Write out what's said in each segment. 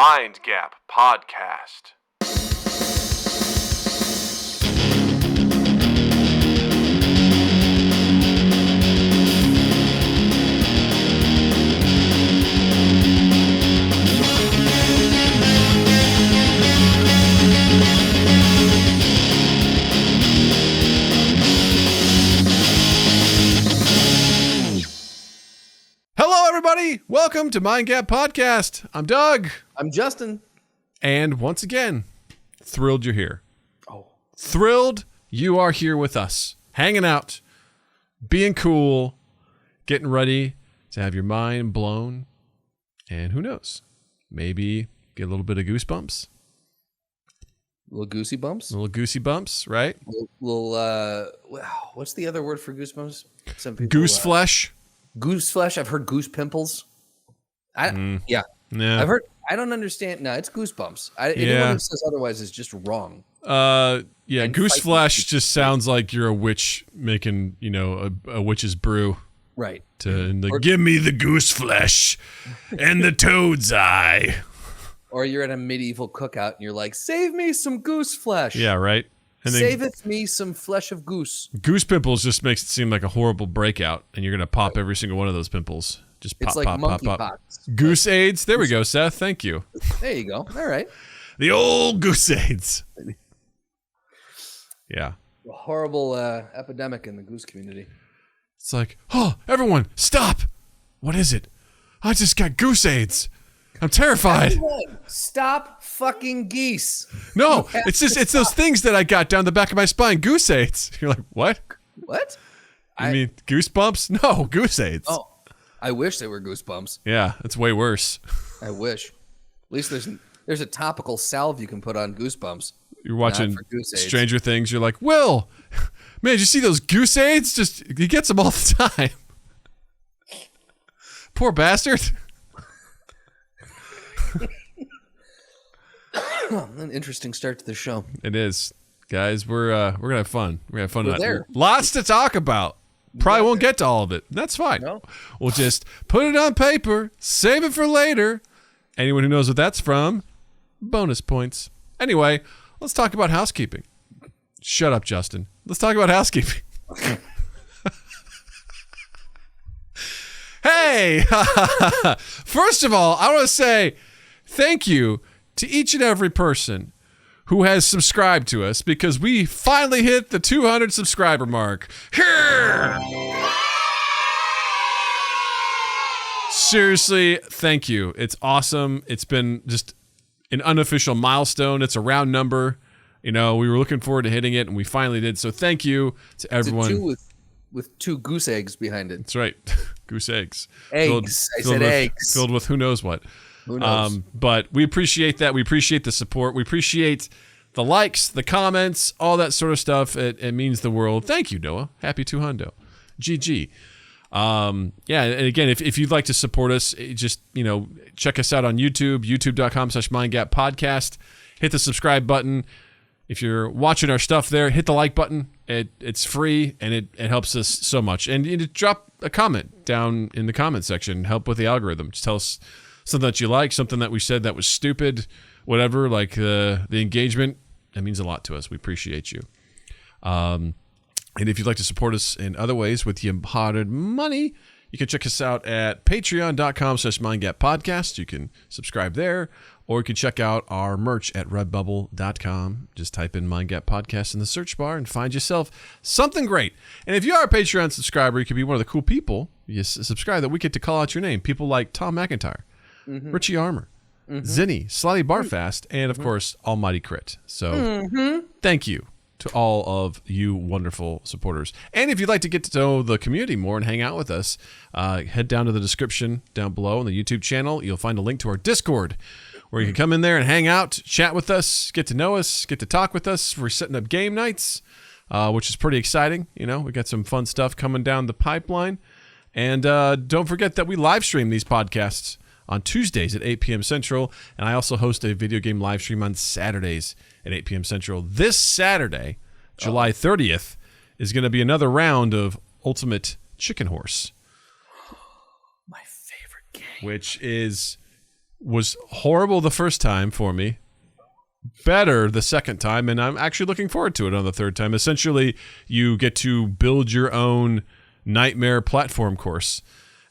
Mind Gap Podcast. Hello, everybody. Welcome to Mind Gap Podcast. I'm Doug. I'm Justin. And once again, thrilled you're here. Oh. Thrilled you are here with us, hanging out, being cool, getting ready to have your mind blown. And who knows, maybe get a little bit of goosebumps. Little goosey bumps? Little goosey bumps, right? What's the other word for goosebumps? Some people, Goose flesh. Goose flesh. I've heard goose pimples. Yeah. Yeah. I've heard. I don't understand. No, it's goosebumps. Anyone who says otherwise is just wrong. Yeah. And Goose fight flesh goose. just sounds like you're a witch making, a witch's brew. Right. Give me the goose flesh and the toad's eye. Or you're at a medieval cookout and you're like, save me some goose flesh. Yeah, right. And then Saveth me some flesh of goose. goose pimples just makes it seem like a horrible breakout, and you're gonna pop every single one of those pimples. Just pop, It's like pop, pop, monkey pop. pox. Goose AIDS. There we go, Seth. Thank you. There you go. All right. The old goose AIDS. Yeah. A horrible epidemic in the goose community. It's like, oh, everyone, stop! What is it? I just got goose AIDS. I'm terrified. Everyone, stop fucking geese. No, it's those things that I got down the back of my spine. Goose AIDS. You're like, what? What? You mean goosebumps? No, goose AIDS. Oh, I wish they were goosebumps. Yeah, it's way worse. I wish. At least there's a topical salve you can put on goosebumps. You're watching for goose AIDS. Stranger Things. You're like, Will, man, did you see those goose AIDS? He gets them all the time. Poor bastard. An interesting start to the show. It is, guys. We're gonna have fun. We're gonna have fun. We're there. Lots to talk about. Probably won't get to all of it. That's fine. No. We'll just put it on paper, save it for later. Anyone who knows what that's from, bonus points. Anyway, let's talk about housekeeping. Shut up, Justin. Let's talk about housekeeping. Hey! First of all, I want to say thank you to each and every person who has subscribed to us, because we finally hit the 200 subscriber mark. Here! Seriously, thank you. It's awesome. It's been just an unofficial milestone. It's a round number. We were looking forward to hitting it, and we finally did. So thank you to everyone. It's a two with two goose eggs behind it. That's right. Goose eggs. Eggs. I said eggs. Filled with who knows what. Who knows? But we appreciate that. We appreciate the support. We appreciate the likes, the comments, all that sort of stuff. It means the world. Thank you, Noah. Happy 200. GG. And again, if you'd like to support us, just, check us out on YouTube, youtube.com/mindgappodcast. Hit the subscribe button. If you're watching our stuff there, hit the like button. It's free, and it helps us so much. And you drop a comment down in the comment section. Help with the algorithm. Just tell us something that you like, something that we said that was stupid, whatever, like the engagement. That means a lot to us. We appreciate you. And if you'd like to support us in other ways with your hard money, you can check us out at patreon.com/mindgappodcast. You can subscribe there, or you can check out our merch at redbubble.com. Just type in Mind Gap Podcast in the search bar and find yourself something great. And if you are a Patreon subscriber, you can be one of the cool people. You subscribe that we get to call out your name. People like Tom McIntyre, Richie Armour, Zinni, Slotty Barfast, and of course, Almighty Crit. So thank you to all of you wonderful supporters. And if you'd like to get to know the community more and hang out with us, head down to the description down below on the YouTube channel. You'll find a link to our Discord, where you can come in there and hang out, chat with us, get to know us, get to talk with us. We're setting up game nights, which is pretty exciting. We got some fun stuff coming down the pipeline. And don't forget that we live stream these podcasts on Tuesdays at 8 p.m. Central, and I also host a video game live stream on Saturdays at 8 p.m. Central. This Saturday, July 30th, is going to be another round of Ultimate Chicken Horse. My favorite game. Which is was horrible the first time for me, better the second time, and I'm actually looking forward to it on the third time. Essentially, you get to build your own nightmare platform course,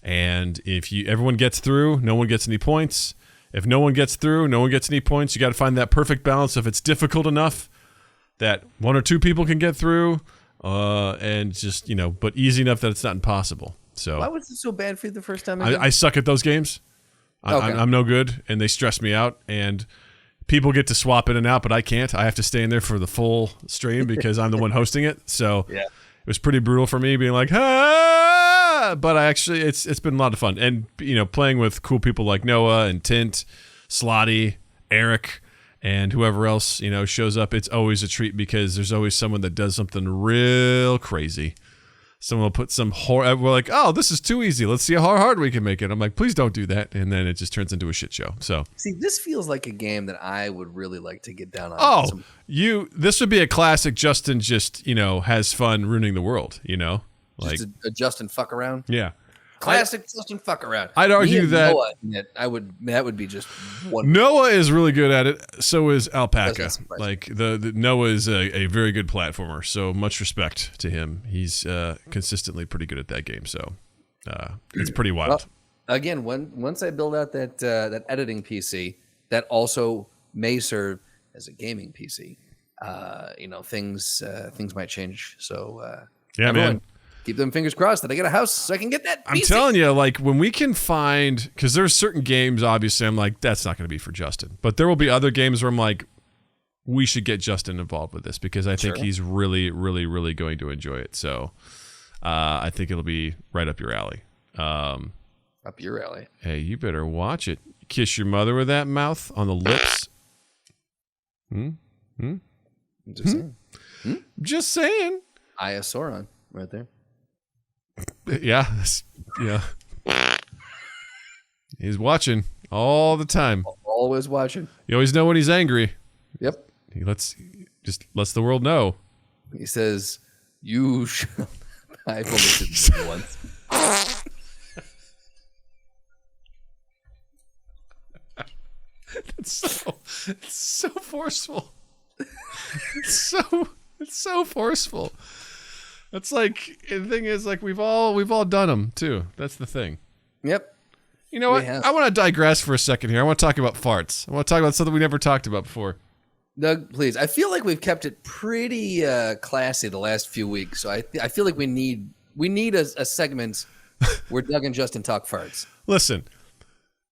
and if everyone gets through, no one gets any points. If no one gets through, no one gets any points. You got to find that perfect balance. If it's difficult enough that one or two people can get through, and just, but easy enough that it's not impossible. So why was it so bad for you the first time? I suck at those games. I'm no good, and they stress me out, and people get to swap in and out, but I can't. I have to stay in there for the full stream because I'm the one hosting it. So it was pretty brutal for me being like, ah! But it's been a lot of fun. And, playing with cool people like Noah and Tint, Slotty, Eric, and whoever else, shows up. It's always a treat because there's always someone that does something real crazy. Someone will put some horror. We're like, oh, this is too easy. Let's see how hard we can make it. I'm like, please don't do that. And then it just turns into a shit show. So see, this feels like a game that I would really like to get down on. Oh, this would be a classic. Justin just, has fun ruining the world, like just a Justin fuck around. Yeah. Classic Justin fuck around. I'd argue that that would be just one. Noah is really good at it. So is Alpaca. Like the Noah is a very good platformer. So much respect to him. He's consistently pretty good at that game. So it's pretty wild. Well, again, once I build out that editing PC, that also may serve as a gaming PC. Things might change. So man. Keep them fingers crossed that I get a house so I can get that PC. I'm telling you, like, when we can find, because there's certain games, obviously, I'm like, that's not going to be for Justin. But there will be other games where I'm like, we should get Justin involved with this because I think he's really, really, really going to enjoy it. So I think it'll be right up your alley. Up your alley. Hey, you better watch it. Kiss your mother with that mouth on the lips. Just saying. Iosauron right there. Yeah. He's watching all the time. Always watching. You always know when he's angry. Yep. He lets the world know. He says, "You shall." I've only said this once. It's so forceful. It's so forceful. It's like, the thing is, like, we've all done them too. That's the thing. Yep. You know what? I want to digress for a second here. I want to talk about farts. I want to talk about something we never talked about before. Doug, please. I feel like we've kept it pretty classy the last few weeks. So I feel like we need a segment where Doug and Justin talk farts. Listen,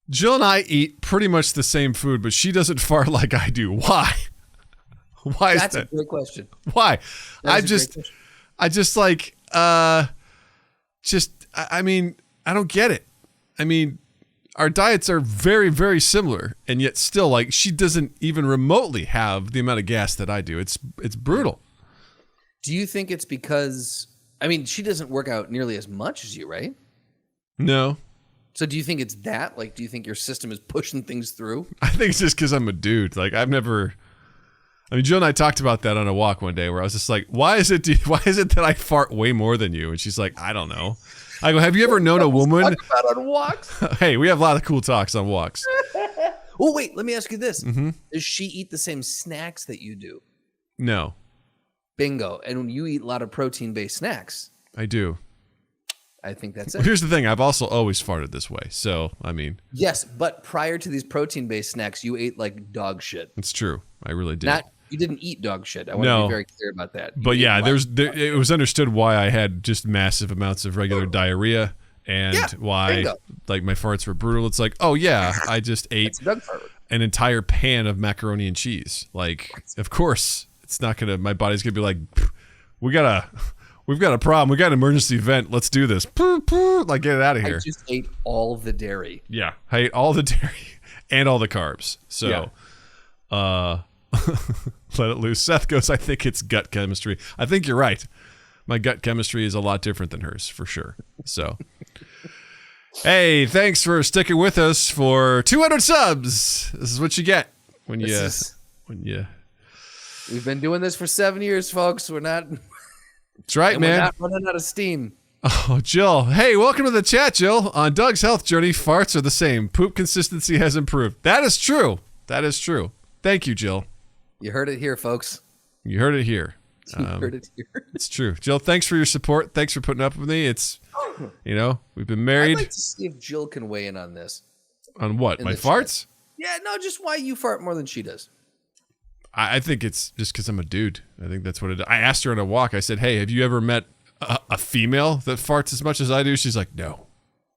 Jill and I eat pretty much the same food, but she doesn't fart like I do. Why? Why is that? That's a great question. Why? I mean, I don't get it. I mean, our diets are very, very similar, and yet still, like, she doesn't even remotely have the amount of gas that I do. It's brutal. Do you think it's because, she doesn't work out nearly as much as you, right? No. So do you think it's that? Like, do you think your system is pushing things through? I think it's just because I'm a dude. Like, Jill and I talked about that on a walk one day where I was just like, why is it that I fart way more than you? And she's like, I don't know. I go, have you ever known a woman? Talk about on walks? Hey, we have a lot of cool talks on walks. Oh, wait, let me ask you this. Mm-hmm. Does she eat the same snacks that you do? No. Bingo. And when you eat a lot of protein-based snacks. I do. I think that's it. Here's the thing. I've also always farted this way. So, Yes, but prior to these protein-based snacks, you ate like dog shit. It's true. I really did. You didn't eat dog shit. I want to be very clear about that. But yeah, it was understood why I had just massive amounts of regular diarrhea and why like my farts were brutal. It's like, oh yeah, I just ate an entire pan of macaroni and cheese. Like, of course, it's not gonna. My body's gonna be like, we've got a problem. We got an emergency vent. Let's do this. Like, get it out of here. I just ate all the dairy. Yeah, I ate all the dairy and all the carbs. So, let it loose. Seth goes, I think it's gut chemistry. I think you're right. My gut chemistry is a lot different than hers, for sure. So, hey, thanks for sticking with us for 200 subs. This is what you get when you. We've been doing this for 7 years, folks. We're not. That's right, man. We're not running out of steam. Oh, Jill. Hey, welcome to the chat, Jill. On Doug's health journey, farts are the same. Poop consistency has improved. That is true. That is true. Thank you, Jill. You heard it here, folks. You heard it here. You heard it here. It's true. Jill, thanks for your support. Thanks for putting up with me. It's, we've been married. I'd like to see if Jill can weigh in on this. On what? My farts? Yeah, no, just why you fart more than she does. I think it's just because I'm a dude. I think that's what it is. I asked her on a walk. I said, hey, have you ever met a female that farts as much as I do? She's like, no,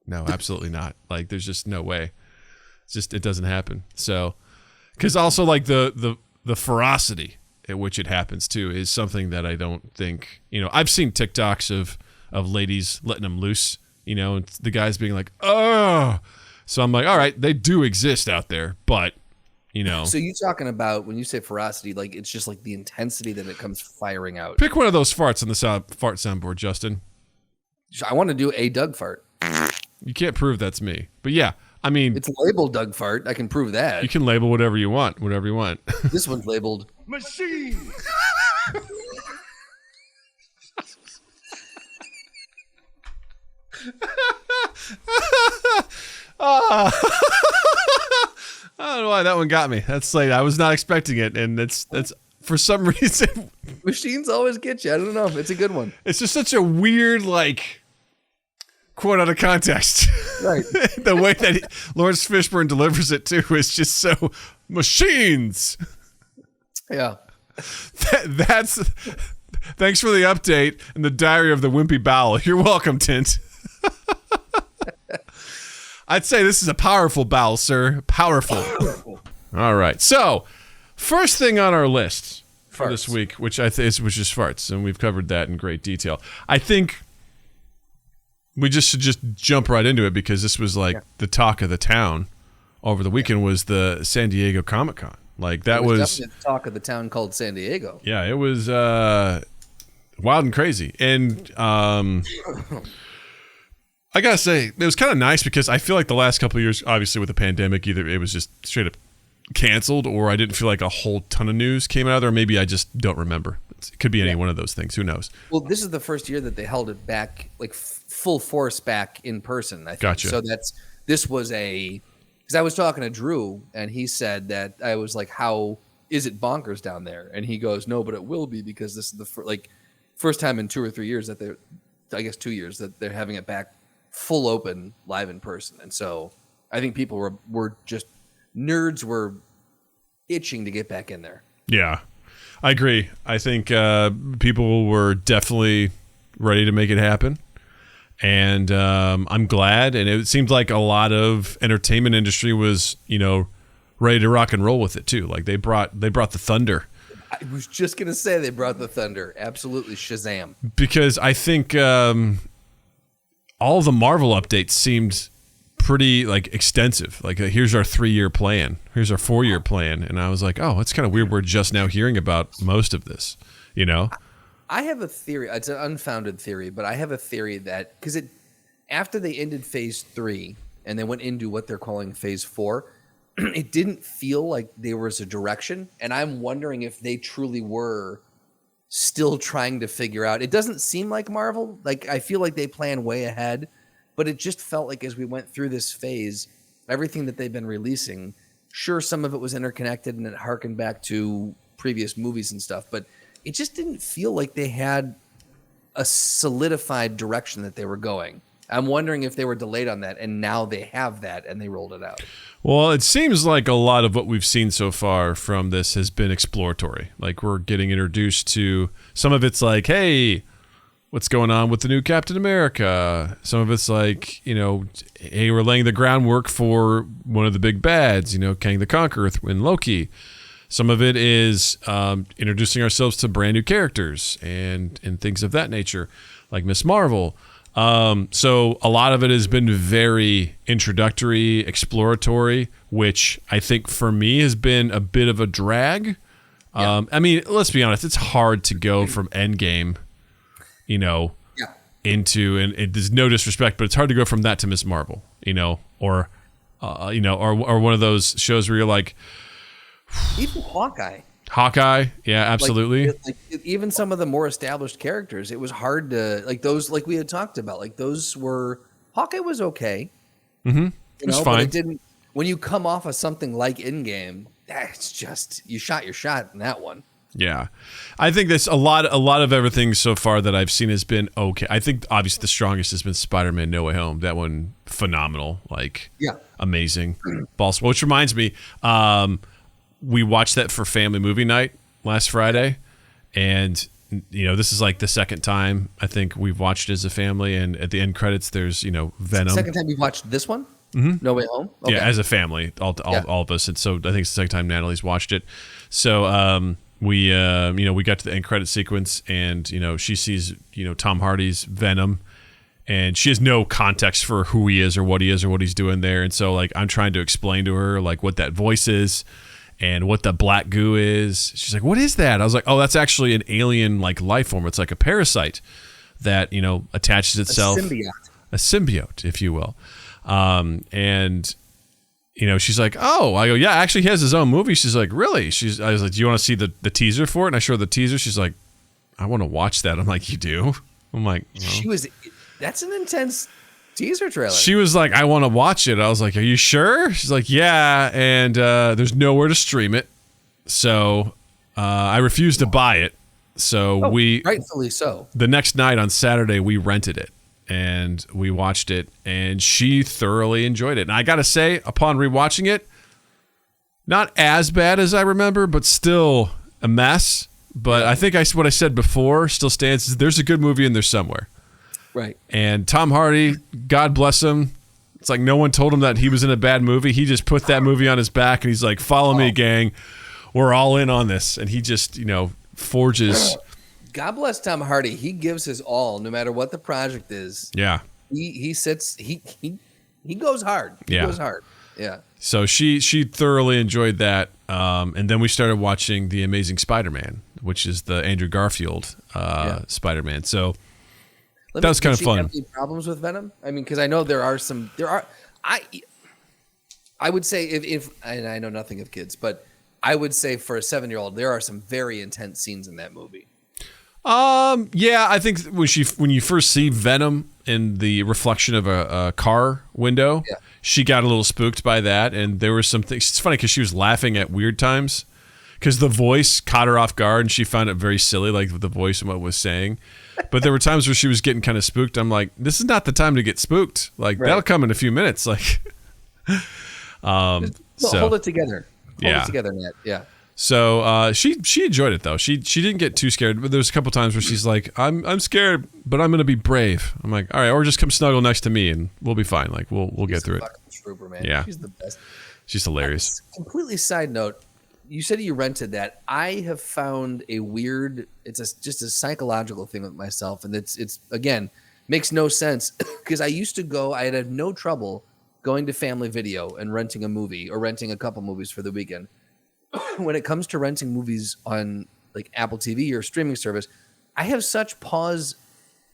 absolutely not. Like, there's just no way. It's just, it doesn't happen. So, because also like the ferocity at which it happens too is something that I don't think, I've seen TikToks of ladies letting them loose, and the guys being like, oh, so I'm like, all right, they do exist out there, but So you're talking about when you say ferocity, like it's just like the intensity that it comes firing out. Pick one of those farts on the fart soundboard, Justin. I want to do a Doug fart. You can't prove that's me, but yeah, I mean, it's labeled Doug fart. I can prove that. You can label whatever you want. This one's labeled Machine. I don't know why that one got me. That's like, I was not expecting it, and that's for some reason. Machines always get you. I don't know. It's a good one. It's just such a weird, like, quote out of context. Right. The way that Lawrence Fishburne delivers it too is just so machines. Yeah. That's. Thanks for the update and the Diary of the Wimpy Bowel. You're welcome, Tint. I'd say this is a powerful bowel, sir. Powerful. All right. So, first thing on our list for this week, which is farts, and we've covered that in great detail. I think we should just jump right into it because this was like the talk of the town over the weekend was the San Diego Comic-Con. Like that was definitely the talk of the town called San Diego. Yeah, it was wild and crazy. And I gotta say, it was kind of nice because I feel like the last couple of years, obviously with the pandemic, either it was just straight up canceled or I didn't feel like a whole ton of news came out of there. Or maybe I just don't remember. It could be any one of those things. Who knows? Well, this is the first year that they held it back, like full force back in person, I think. Gotcha. So this was because I was talking to Drew and he said that I was like, how is it bonkers down there? And he goes, no, but it will be because this is the first time in 2 or 3 years that 2 years that they're having it back full open live in person. And so I think people were just nerds were itching to get back in there. Yeah, I agree. I think people were definitely ready to make it happen. And I'm glad. And it seemed like a lot of entertainment industry was, ready to rock and roll with it too. Like they brought the thunder. I was just going to say they brought the thunder. Absolutely. Shazam. Because I think all the Marvel updates seemed pretty extensive. Like here's our 3-year plan. Here's our 4-year plan. And I was like, oh, it's kind of weird. We're just now hearing about most of this, I have a theory. It's an unfounded theory, but I have a theory that because after they ended phase 3 and they went into what they're calling phase 4, it didn't feel like there was a direction. And I'm wondering if they truly were still trying to figure out. It doesn't seem like Marvel. Like I feel like they plan way ahead, but it just felt like as we went through this phase, everything that they've been releasing, sure, some of it was interconnected and it harkened back to previous movies and stuff, but it just didn't feel like they had a solidified direction that they were going. I'm wondering if they were delayed on that, and now they have that, and they rolled it out. Well, it seems like a lot of what we've seen so far from this has been exploratory. Like we're getting introduced to some of it's like, hey, what's going on with the new Captain America? Some of it's like, hey, we're laying the groundwork for one of the big bads, Kang the Conqueror in Loki. Some of it is introducing ourselves to brand new characters and things of that nature, like Miss Marvel. So a lot of it has been very introductory, exploratory, which I think for me has been a bit of a drag. Yeah. I mean, let's be honest, it's hard to go from Endgame, into, and there's no disrespect, but it's hard to go from that to Miss Marvel, or one of those shows where you're like, even Hawkeye. Hawkeye, yeah, absolutely. Like even some of the more established characters, it was hard to like those. Like we had talked about, like those were Hawkeye was okay. Mm-hmm. It's fine. But it didn't. When you come off of something like Endgame, it's just you shot your shot in that one. Yeah, I think that's a lot of everything so far that I've seen has been okay. I think obviously the strongest has been Spider-Man: No Way Home. That one phenomenal, like amazing, balls. Which reminds me, we watched that for family movie night last Friday, and this is like the second time I think we've watched it as a family. And at the end credits, there's Venom. Second time you've watched this one? Mm-hmm. No Way Home. Okay. Yeah, as a family, all of us. And so I think it's the second time Natalie's watched it. So we got to the end credit sequence, and she sees Tom Hardy's Venom, and she has no context for who he is or what he's doing there. And so like I'm trying to explain to her like what that voice is and what the black goo is. She's like, "What is that?" I was like, "Oh, that's actually an alien like life form. It's like a parasite that attaches itself, a symbiote, if you will." And she's like, "Oh," I go, "Yeah, actually he has his own movie." She's like, "Really?" I was like, "Do you want to see the teaser for it?" And I showed her the teaser. She's like, "I want to watch that." I'm like, "You do?" I'm like, "Well." That's an intense teaser trailer. She was like, "I want to watch it." I was like, "Are you sure?" She's like, "Yeah." And there's nowhere to stream it, so I refused to buy it. So rightfully so. The next night on Saturday, we rented it. And we watched it, and she thoroughly enjoyed it. And I got to say, upon rewatching it, not as bad as I remember, but still a mess. But I think what I said before still stands. There's a good movie in there somewhere. Right. And Tom Hardy, God bless him. It's like no one told him that he was in a bad movie. He just put that movie on his back, and he's like, "Follow me, gang. We're all in on this." And he just, forges... God bless Tom Hardy. He gives his all, no matter what the project is. Yeah. He sits. He goes hard. He goes hard. Yeah. So she thoroughly enjoyed that, and then we started watching The Amazing Spider-Man, which is the Andrew Garfield Spider-Man. So that was kind of fun. Have any problems with Venom? I mean, because I know there are. I would say if and I know nothing of kids, but I would say for a 7-year-old, there are some very intense scenes in that movie. Yeah, I think when you first see Venom in the reflection of a car window, she got a little spooked by that, and there were some things. It's funny because she was laughing at weird times because the voice caught her off guard, and she found it very silly, like the voice and what it was saying. But there were times where she was getting kind of spooked. I'm like, this is not the time to get spooked. Like that'll come in a few minutes. Like, hold it together. Hold it together, Matt. Yeah. So she enjoyed it though. She didn't get too scared, but there's a couple times where she's like, "I'm scared, but I'm gonna be brave." I'm like, "All right," or just come snuggle next to me and we'll be fine. Like we'll get through it. Trooper, man. Yeah, she's the best. She's hilarious. Completely side note. You said you rented that. I have found a weird. It's just a psychological thing with myself, and it's again makes no sense because I used to go. I had no trouble going to Family Video and renting a movie or renting a couple movies for the weekend. When it comes to renting movies on like Apple TV or streaming service, I have such pause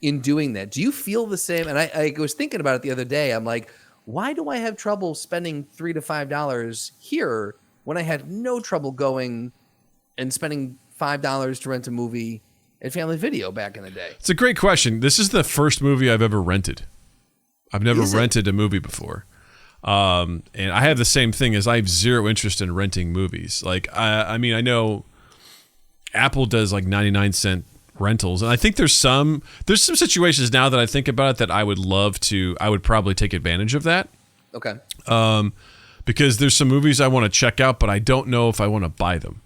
in doing that. Do you feel the same? And I was thinking about it the other day. I'm like, why do I have trouble spending $3 to $5 here when I had no trouble going and spending $5 to rent a movie at Family Video back in the day? It's a great question. This is the first movie I've ever rented. I've never rented a movie before. And I have the same thing as I have zero interest in renting movies. Like, I mean, I know Apple does like 99-cent rentals. And I think there's some situations now that I think about it that I would probably take advantage of that. Okay. Because there's some movies I want to check out, but I don't know if I want to buy them.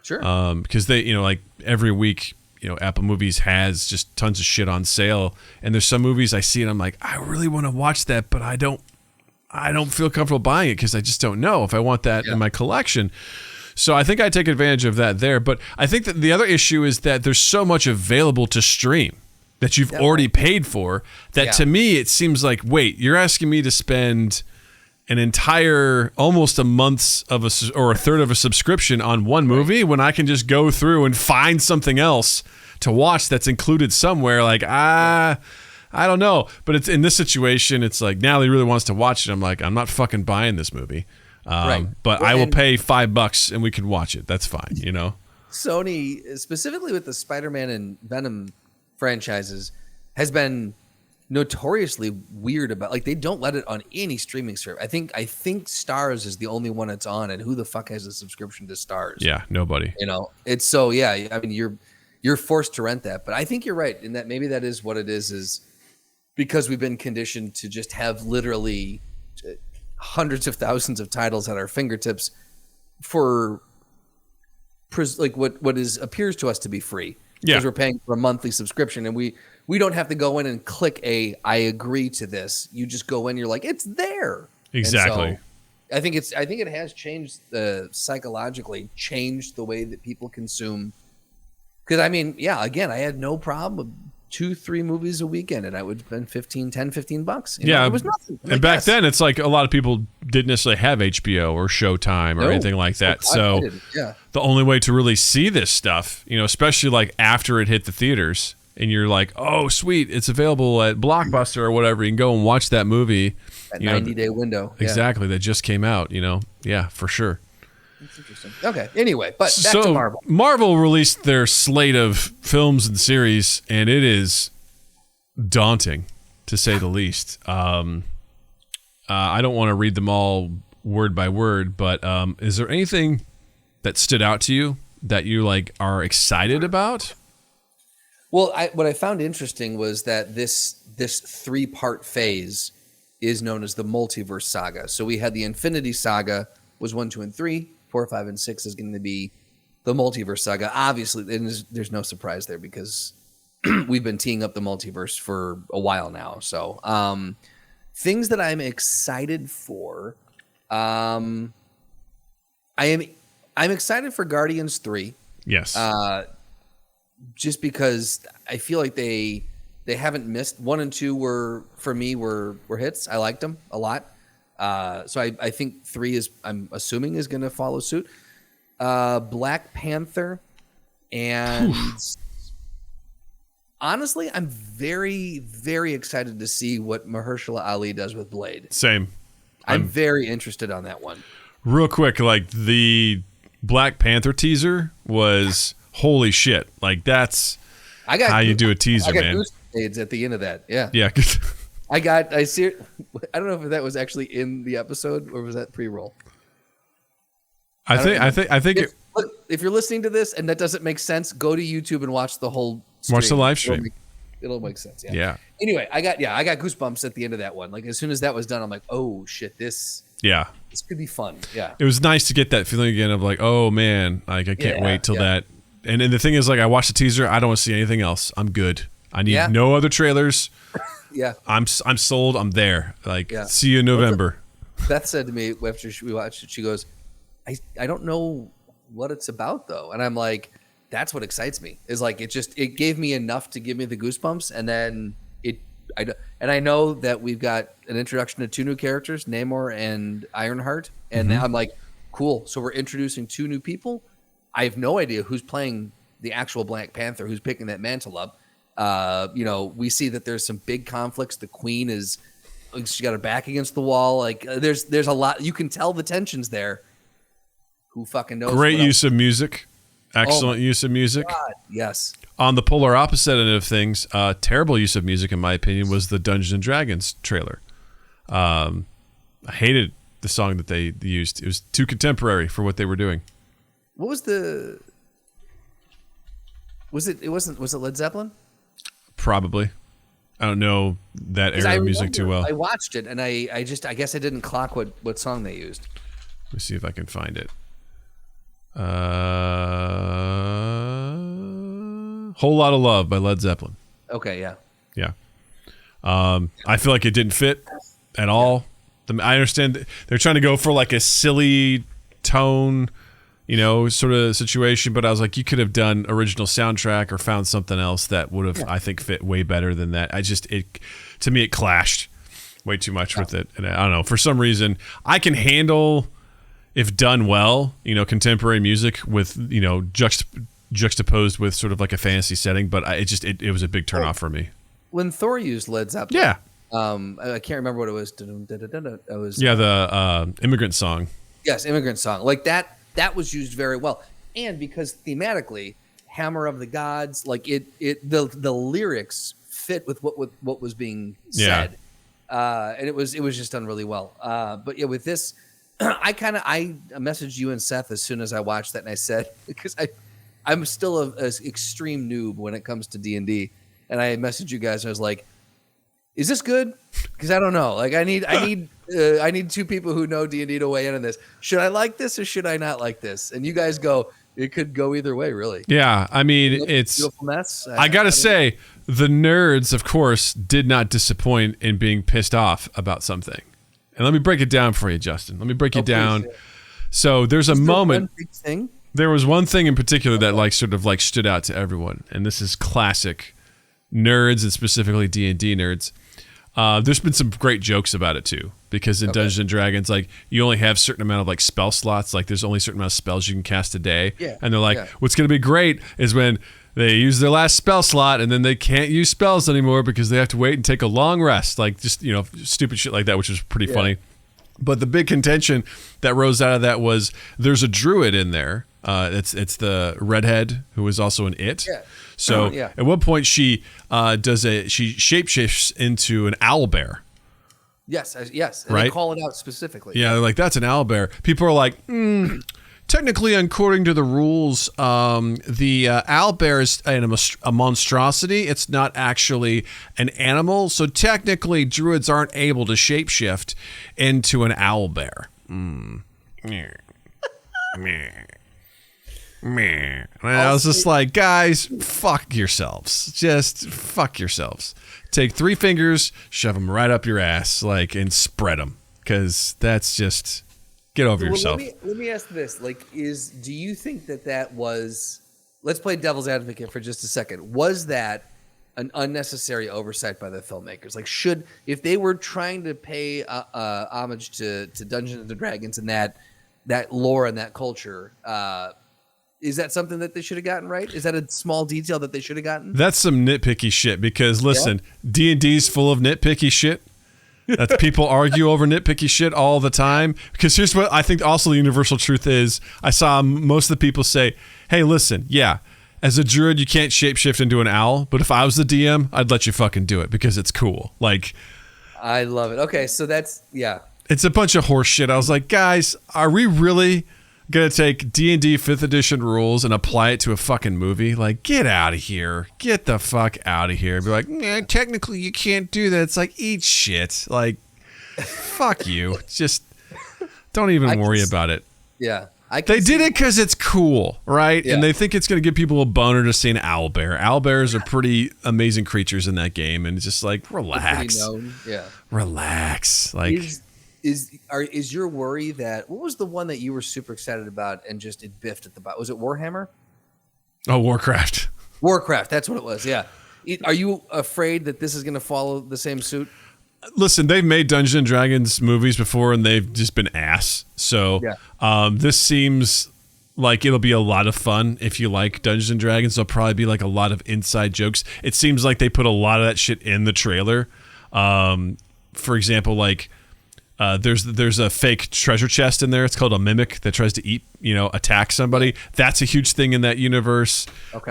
Sure. Because they, like every week, Apple Movies has just tons of shit on sale. And there's some movies I see and I'm like, I really want to watch that, but I don't feel comfortable buying it because I just don't know if I want that in my collection. So I think I take advantage of that there. But I think that the other issue is that there's so much available to stream that you've already paid for that to me it seems like, wait, you're asking me to spend an entire almost a month's or a third of a subscription on one movie when I can just go through and find something else to watch that's included somewhere. Like, I don't know, but it's in this situation. It's like Natalie really wants to watch it. I'm like, I'm not fucking buying this movie, but I will pay $5 and we can watch it. That's fine, Sony, specifically with the Spider-Man and Venom franchises, has been notoriously weird about, like, they don't let it on any streaming service. I think Stars is the only one it's on, and who the fuck has a subscription to Stars? Yeah, nobody. It's so, yeah, I mean, you're forced to rent that. But I think you're right in that maybe that is what it is because we've been conditioned to just have literally hundreds of thousands of titles at our fingertips for like what appears to us to be free. Yeah. Because we're paying for a monthly subscription, and we don't have to go in and click I agree to this. You just go in, you're like, it's there. Exactly. So I think it has changed psychologically changed the way that people consume. Because I mean, yeah, again, I had no problem with 2-3 movies a weekend, and I would spend $10-15. Yeah, it was nothing. And back then, it's like a lot of people didn't necessarily have HBO or Showtime or anything like that. So the only way to really see this stuff, especially like after it hit the theaters, and you're like, oh, sweet, it's available at Blockbuster or whatever. You can go and watch that movie. That 90-day window. Exactly, that just came out. Yeah, for sure. That's interesting. Okay. Anyway, but back to Marvel. Marvel released their slate of films and series, and it is daunting, to say the least. I don't want to read them all word by word, but is there anything that stood out to you that you are excited about? Well, what I found interesting was that this 3-part phase is known as the Multiverse Saga. So we had the Infinity Saga was 1, 2, and 3. 4, 5, and 6 is going to be the Multiverse Saga. Obviously, there's no surprise there because we've been teeing up the multiverse for a while now. So things that I'm excited for, I'm excited for Guardians 3. Yes. Just because I feel like they haven't missed. 1 and 2 were hits. I liked them a lot. So I think 3 I'm assuming is going to follow suit. Black Panther, and honestly, I'm very, very excited to see what Mahershala Ali does with Blade. Same. I'm very interested on that one. Real quick, the Black Panther teaser was holy shit. That's how you do a teaser, man. I got goosebumps at the end of that. Yeah. Yeah. I see it. I don't know if that was actually in the episode or was that pre-roll. I think if you're listening to this and that doesn't make sense, go to YouTube and watch the whole stream. Watch the live stream. It'll make sense. Yeah. Anyway, I got goosebumps at the end of that one. As soon as that was done, I'm like, oh shit, this could be fun. Yeah. It was nice to get that feeling again of oh man, I can't wait till that. And the thing is, I watched the teaser. I don't want to see anything else. I'm good. I need no other trailers. Yeah, I'm sold. I'm there. See you in November. Beth said to me after we watched it, she goes, I don't know what it's about though, and I'm like, that's what excites me. Is it gave me enough to give me the goosebumps, and then I know that we've got an introduction to 2 new characters, Namor and Ironheart, and I'm like, cool. So we're introducing 2 new people. I have no idea who's playing the actual Black Panther, who's picking that mantle up. We see that there's some big conflicts. The Queen she got her back against the wall. There's a lot. You can tell the tensions there. Who fucking knows? Great use of music. Excellent use of music. God, yes. On the polar opposite end of things, terrible use of music, in my opinion, was the Dungeons and Dragons trailer. I hated the song that they used. It was too contemporary for what they were doing. What was the? Was it Led Zeppelin? Probably. I don't know that era of music too well. I watched it and I guess I didn't clock what song they used. Let me see if I can find it. Whole Lot of Love by Led Zeppelin. Okay, yeah. Yeah. I feel like it didn't fit at all. I understand they're trying to go for a silly tone, sort of situation, but I was like, you could have done original soundtrack or found something else that would have, I think, fit way better than that. To me, it clashed way too much with it. And I don't know, for some reason, I can handle, if done well, contemporary music with, juxtaposed with sort of a fantasy setting, but it was a big turnoff for me. When Thor used Led Zeppelin. Yeah. I can't remember what it was. It was the Immigrant Song. Yes, Immigrant Song. That was used very well. and because thematically, Hammer of the Gods, like the lyrics fit with what was being said, and it was just done really well. But yeah, with this, I messaged you and Seth as soon as I watched that, and I said, because I'm still a extreme noob when it comes to D&D, and I messaged you guys. And I was like, "Is this good?" Because I don't know. Like, I need two people who know D&D to weigh in on this. Should I like this or should I not like this? And you guys go, it could go either way, really. Yeah, I mean, it's beautiful mess. I gotta say, the nerds, of course, did not disappoint in being pissed off about something. And let me break it down for you, Justin. Let me break you down. Please, yeah. So there's a moment. One big thing? There was one thing in particular that sort of stood out to everyone, and this is classic nerds and specifically D&D nerds. There's been some great jokes about it too, because in Dungeons and Dragons, you only have a certain amount of spell slots. There's only a certain amount of spells you can cast a day. Yeah. And they're like, what's going to be great is when they use their last spell slot and then they can't use spells anymore because they have to wait and take a long rest. Stupid shit like that, which was pretty funny. But the big contention that rose out of that was there's a druid in there. It's the redhead who is also an it. Yeah. So at one point she shapeshifts into an owlbear. Yes. And right? They call it out specifically. Yeah, they're like, that's an owlbear. People are like, technically, according to the rules, the owlbear is a monstrosity. It's not actually an animal. So technically, druids aren't able to shapeshift into an owlbear. And I was just like, guys, fuck yourselves. Just fuck yourselves. Take 3 fingers, shove them right up your ass, and spread them. Because that's just, get over yourself. Let me ask this. Do you think that was, let's play devil's advocate for just a second. Was that an unnecessary oversight by the filmmakers? If they were trying to pay homage to Dungeons and Dragons and that lore and that culture, is that something that they should have gotten right? Is that a small detail that they should have gotten? That's some nitpicky shit because, listen, D&D's full of nitpicky shit. That people argue over nitpicky shit all the time. Because here's what I think also the universal truth is. I saw most of the people say, hey, listen, as a druid, you can't shapeshift into an owl. But if I was the DM, I'd let you fucking do it because it's cool. I love it. Okay, so that's, It's a bunch of horse shit. I was like, guys, are we really gonna take D&D 5th edition rules and apply it to a fucking movie? Get out of here. Get the fuck out of here. Be like, technically you can't do that. It's eat shit. Fuck you. Just don't even worry about it. Yeah. They did it because it's cool, right? Yeah. And they think it's going to give people a boner to see an owlbear. Owlbears are pretty amazing creatures in that game, and it's just relax. Yeah. Relax. Is your worry that, what was the one that you were super excited about and just it biffed at the bottom? Was it Warhammer? Oh, Warcraft. Warcraft, that's what it was, yeah. Are you afraid that this is going to follow the same suit? Listen, they've made Dungeons and Dragons movies before and they've just been ass. So this seems like it'll be a lot of fun if you like Dungeons and Dragons. There'll probably be a lot of inside jokes. It seems like they put a lot of that shit in the trailer. For example, there's a fake treasure chest in there. It's called a mimic that tries to attack somebody. That's a huge thing in that universe. Okay.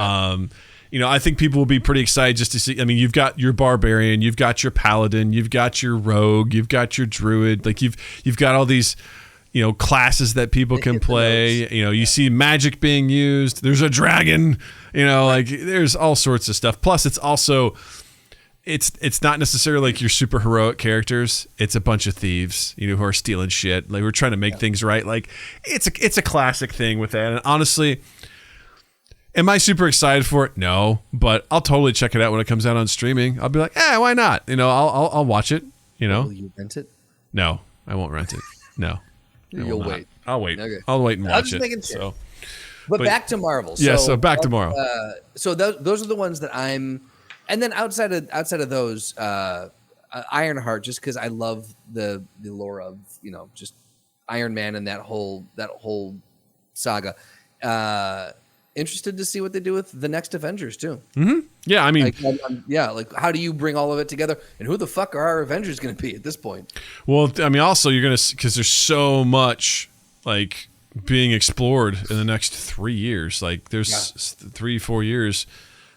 I think people will be pretty excited just to see. I mean, you've got your barbarian, you've got your paladin, you've got your rogue, you've got your druid. You've got all these, classes that people can play. You see magic being used. There's a dragon. There's all sorts of stuff. Plus, it's also. It's not necessarily your super heroic characters. It's a bunch of thieves, who are stealing shit. We're trying to make things right. It's a classic thing with that. And honestly, am I super excited for it? No, but I'll totally check it out when it comes out on streaming. I'll be like, why not? I'll watch it. Will you rent it? No, I won't rent it. No, you'll wait. I'll wait. Okay. I'll wait and watch it. So, but back to Marvel. So back to Marvel. So those are the ones that I'm. And then outside of those, Ironheart, just because I love the lore of just Iron Man and that whole saga. Interested to see what they do with the next Avengers too. Mm-hmm. Yeah, I mean, how do you bring all of it together? And who the fuck are our Avengers going to be at this point? Well, I mean, also you're gonna because there's so much being explored in the next 3 years. Like there's 3-4 years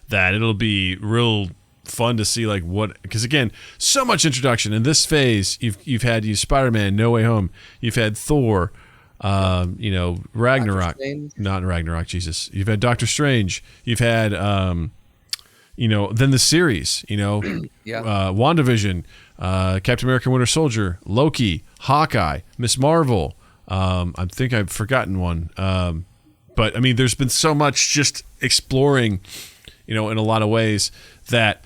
that it'll be real fun to see like what, because again, so much introduction in this phase. You've had Spider-Man No Way Home, you've had Thor, Ragnarok, not Ragnarok, Jesus. You've had Doctor Strange, you've had then the series, WandaVision, Captain America Winter Soldier, Loki, Hawkeye, Miss Marvel. I think I've forgotten one. But I mean, there's been so much just exploring, in a lot of ways that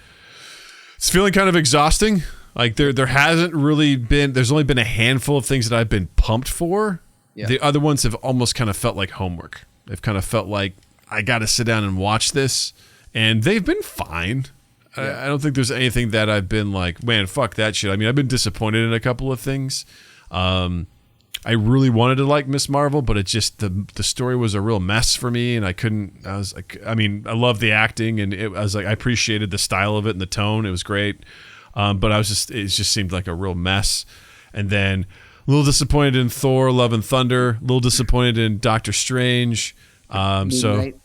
it's feeling kind of exhausting. Like there hasn't really been, there's only been a handful of things that I've been pumped for. Yeah. The other ones have almost kind of felt like homework. They've kind of felt like I got to sit down and watch this, and they've been fine. Yeah. I don't think there's anything that I've been like, man, fuck that shit. I mean, I've been disappointed in a couple of things. I really wanted to like Miss Marvel, but it just the story was a real mess for me, and I couldn't. I was like, I mean, I love the acting, and I was like, I appreciated the style of it and the tone. It was great, but it just seemed like a real mess. And then a little disappointed in Thor: Love and Thunder. A little disappointed in Doctor Strange. Moon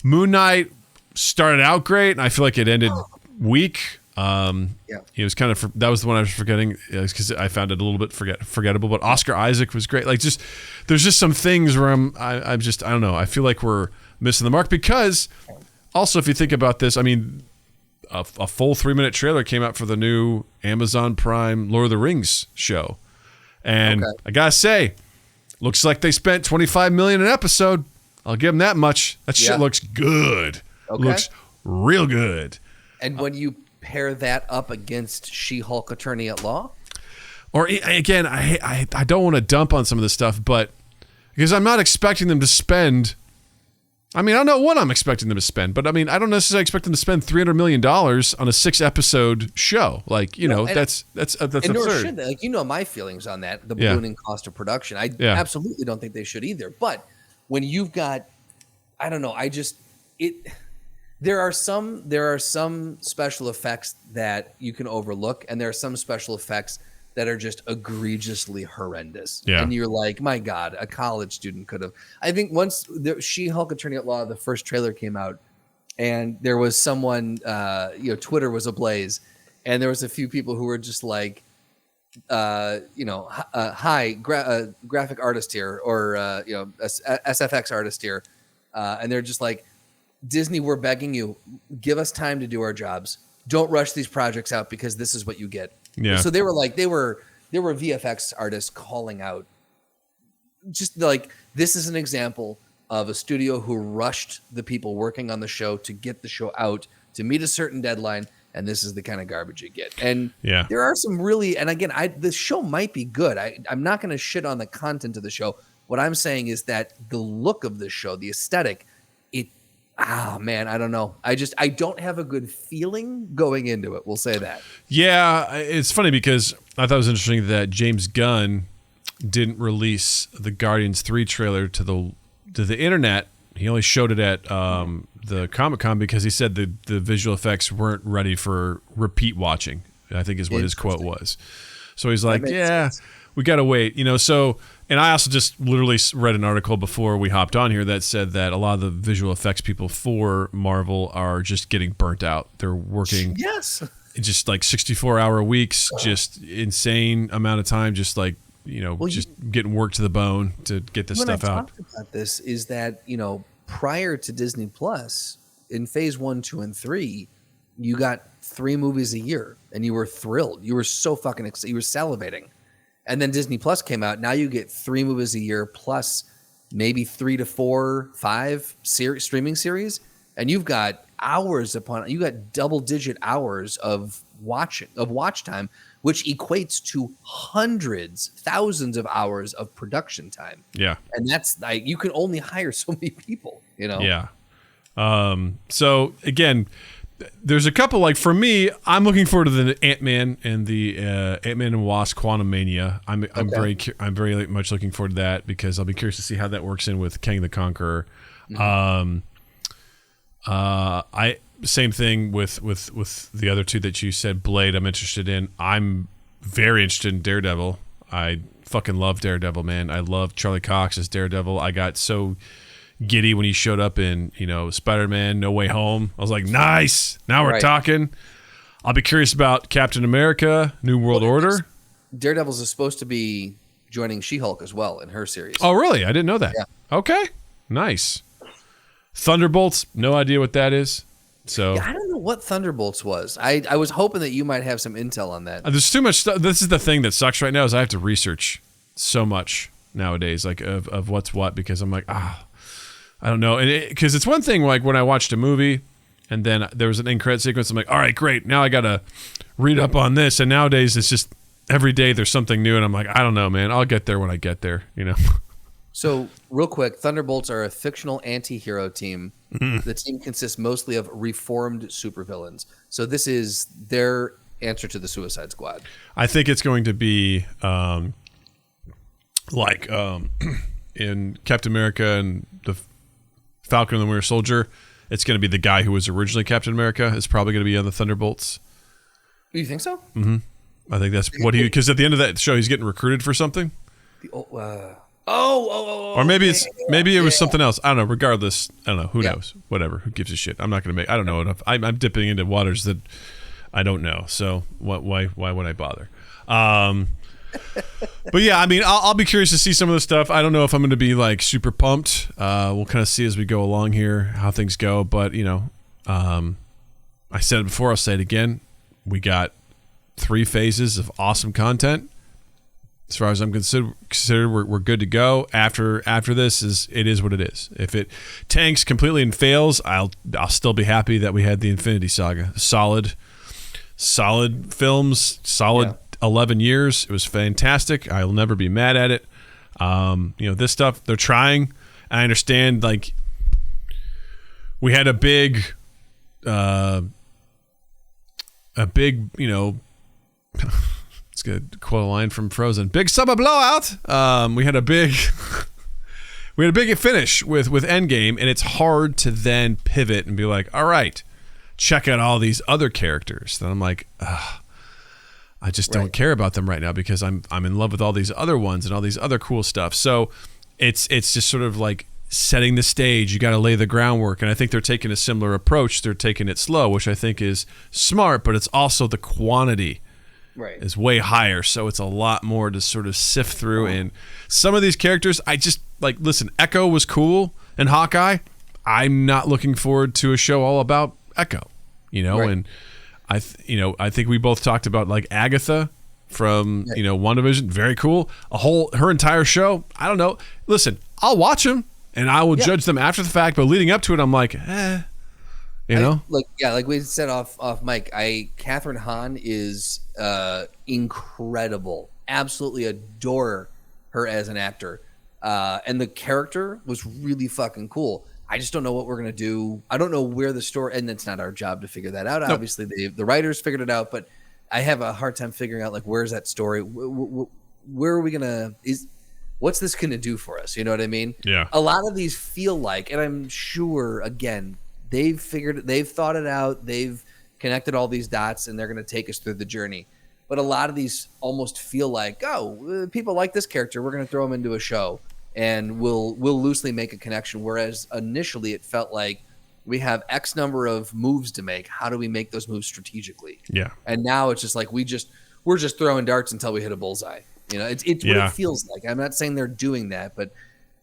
Knight started out great, and I feel like it ended weak. It was kind of that was the one I was forgetting because I found it a little bit forgettable. But Oscar Isaac was great. Like, just there's just some things where I don't know. I feel like we're missing the mark, because also if you think about this, I mean, a full 3-minute trailer came out for the new Amazon Prime Lord of the Rings show, and I gotta say, looks like they spent $25 million an episode. I'll give them that much. That shit looks good. Looks real good. And when you pair that up against She-Hulk Attorney at Law, or again, I don't want to dump on some of this stuff, but because I'm not expecting them to spend. I mean, I don't know what I'm expecting them to spend, but I mean, I don't necessarily expect them to spend $300 million on a 6-episode show. Like, that's absurd. Nor should they. Like, my feelings on that, the ballooning cost of production. I absolutely don't think they should either. But when you've got, I don't know, there are some special effects that you can overlook, and there are some special effects that are just egregiously horrendous. Yeah. And you're like, my God, a college student could have. I think once the She-Hulk Attorney at Law, the first trailer came out, and there was someone, Twitter was ablaze, and there was a few people who were just like, hi, graphic artist here, or SFX artist here, and they're just like, Disney, we're begging you, give us time to do our jobs. Don't rush these projects out, because this is what you get. Yeah. So they were VFX artists calling out, just like, this is an example of a studio who rushed the people working on the show to get the show out to meet a certain deadline, and this is the kind of garbage you get. And there are some really, and again, the show might be good. I'm not going to shit on the content of the show. What I'm saying is that the look of the show, the aesthetic, man, I don't know. I don't have a good feeling going into it. We'll say that. Yeah, it's funny because I thought it was interesting that James Gunn didn't release the Guardians 3 trailer to the internet. He only showed it at the Comic-Con because he said the visual effects weren't ready for repeat watching, I think is what his quote was. So he's like, sense. We got to wait. So... And I also just literally read an article before we hopped on here that said that a lot of the visual effects people for Marvel are just getting burnt out. They're working just like 64-hour weeks, just insane amount of time, just like, just getting work to the bone to get this stuff out. What I talked about this is that, prior to Disney Plus, in phase 1, 2, and 3, you got 3 movies a year, and you were thrilled. You were so fucking excited. You were salivating. And then Disney Plus came out. Now you get 3 movies a year plus maybe 3 to 4, 5 streaming series, and you've got double-digit hours of watch time, which equates to hundreds, thousands of hours of production time. Yeah, and that's like, you can only hire so many people. Yeah. So again, there's a couple, like, for me, I'm looking forward to the Ant-Man and the Ant-Man and Wasp: Quantumania. I'm very much looking forward to that, because I'll be curious to see how that works in with Kang the Conqueror. Mm-hmm. Same thing with the other two that you said. Blade, I'm interested in. I'm very interested in Daredevil. I fucking love Daredevil, man. I love Charlie Cox as Daredevil. I got so giddy when he showed up in, Spider-Man No Way Home. I was like, nice. Now we're talking. I'll be curious about Captain America, New World Order. Daredevils is supposed to be joining She-Hulk as well in her series. Oh, really? I didn't know that. Yeah. Okay. Nice. Thunderbolts, no idea what that is. So I don't know what Thunderbolts was. I was hoping that you might have some intel on that. There's too much stuff. This is the thing that sucks right now is I have to research so much nowadays, like of what's what, because I'm like, I don't know. And because it's one thing, like when I watched a movie and then there was an end credit sequence, I'm like, all right, great. Now I got to read up on this. And nowadays it's just every day there's something new. And I'm like, I don't know, man. I'll get there when I get there, So, real quick, Thunderbolts are a fictional anti-hero team. Mm-hmm. The team consists mostly of reformed supervillains. So this is their answer to the Suicide Squad. I think it's going to be in Captain America and the Falcon and the Winter Soldier. It's going to be the guy who was originally Captain America is probably going to be on the Thunderbolts. You think so? Mm-hmm. I think that's what because at the end of that show, he's getting recruited for something. Or maybe it was something else. I don't know. Regardless, I don't know. Who knows? Whatever. Who gives a shit? I'm not going to make. I don't know enough. I'm dipping into waters that I don't know. So why would I bother? But yeah, I mean, I'll be curious to see some of the stuff. I don't know if I'm going to be like super pumped. We'll kind of see as we go along here how things go. But I said it before. I'll say it again. We got 3 phases of awesome content. As far as I'm considered, we're good to go. After this it is what it is. If it tanks completely and fails, I'll still be happy that we had the Infinity Saga. Solid films, 11 years. It was fantastic. I'll never be mad at it. This stuff they're trying. I understand. Like we had a big. It's good to quote a line from Frozen. Big summer blowout. We had a big finish with Endgame, and it's hard to then pivot and be like, all right, check out all these other characters. Then I'm like, I just don't care about them right now because I'm in love with all these other ones and all these other cool stuff. So it's just sort of like setting the stage. You got to lay the groundwork, and I think they're taking a similar approach. They're taking it slow, which I think is smart, but it's also the quantity. Is way higher, so it's a lot more to sort of sift through. And some of these characters, I just like. Listen, Echo was cool, and Hawkeye. I'm not looking forward to a show all about Echo, And I think we both talked about like Agatha from WandaVision. Very cool. Her entire show. I don't know. Listen, I'll watch them, and I will judge them after the fact. But leading up to it, I'm like, like we said off mic, Catherine Hahn is incredible. Absolutely adore her as an actor. And the character was really fucking cool. I just don't know what we're going to do. I don't know where the story, and it's not our job to figure that out. Nope. Obviously the writers figured it out, but I have a hard time figuring out like, where's that story? Where are we going to, what's this going to do for us? You know what I mean? Yeah. A lot of these feel like, and I'm sure again, they've thought it out. They've connected all these dots, and they're going to take us through the journey. But a lot of these almost feel like, people like this character. We're going to throw them into a show, and we'll loosely make a connection. Whereas initially it felt like we have X number of moves to make. How do we make those moves strategically? Yeah. And now it's just like we're just throwing darts until we hit a bullseye. It's what it feels like. I'm not saying they're doing that, but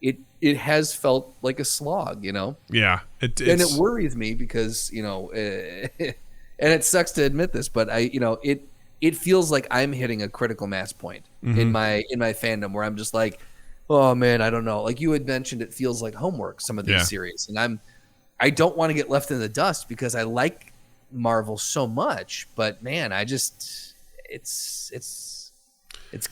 it has felt like a slog, Yeah. And it worries me because, and it sucks to admit this, but it feels like I'm hitting a critical mass point in my fandom where I'm just like, oh man, I don't know. Like you had mentioned, it feels like homework, some of these series. And I don't want to get left in the dust because I like Marvel so much, but man, it's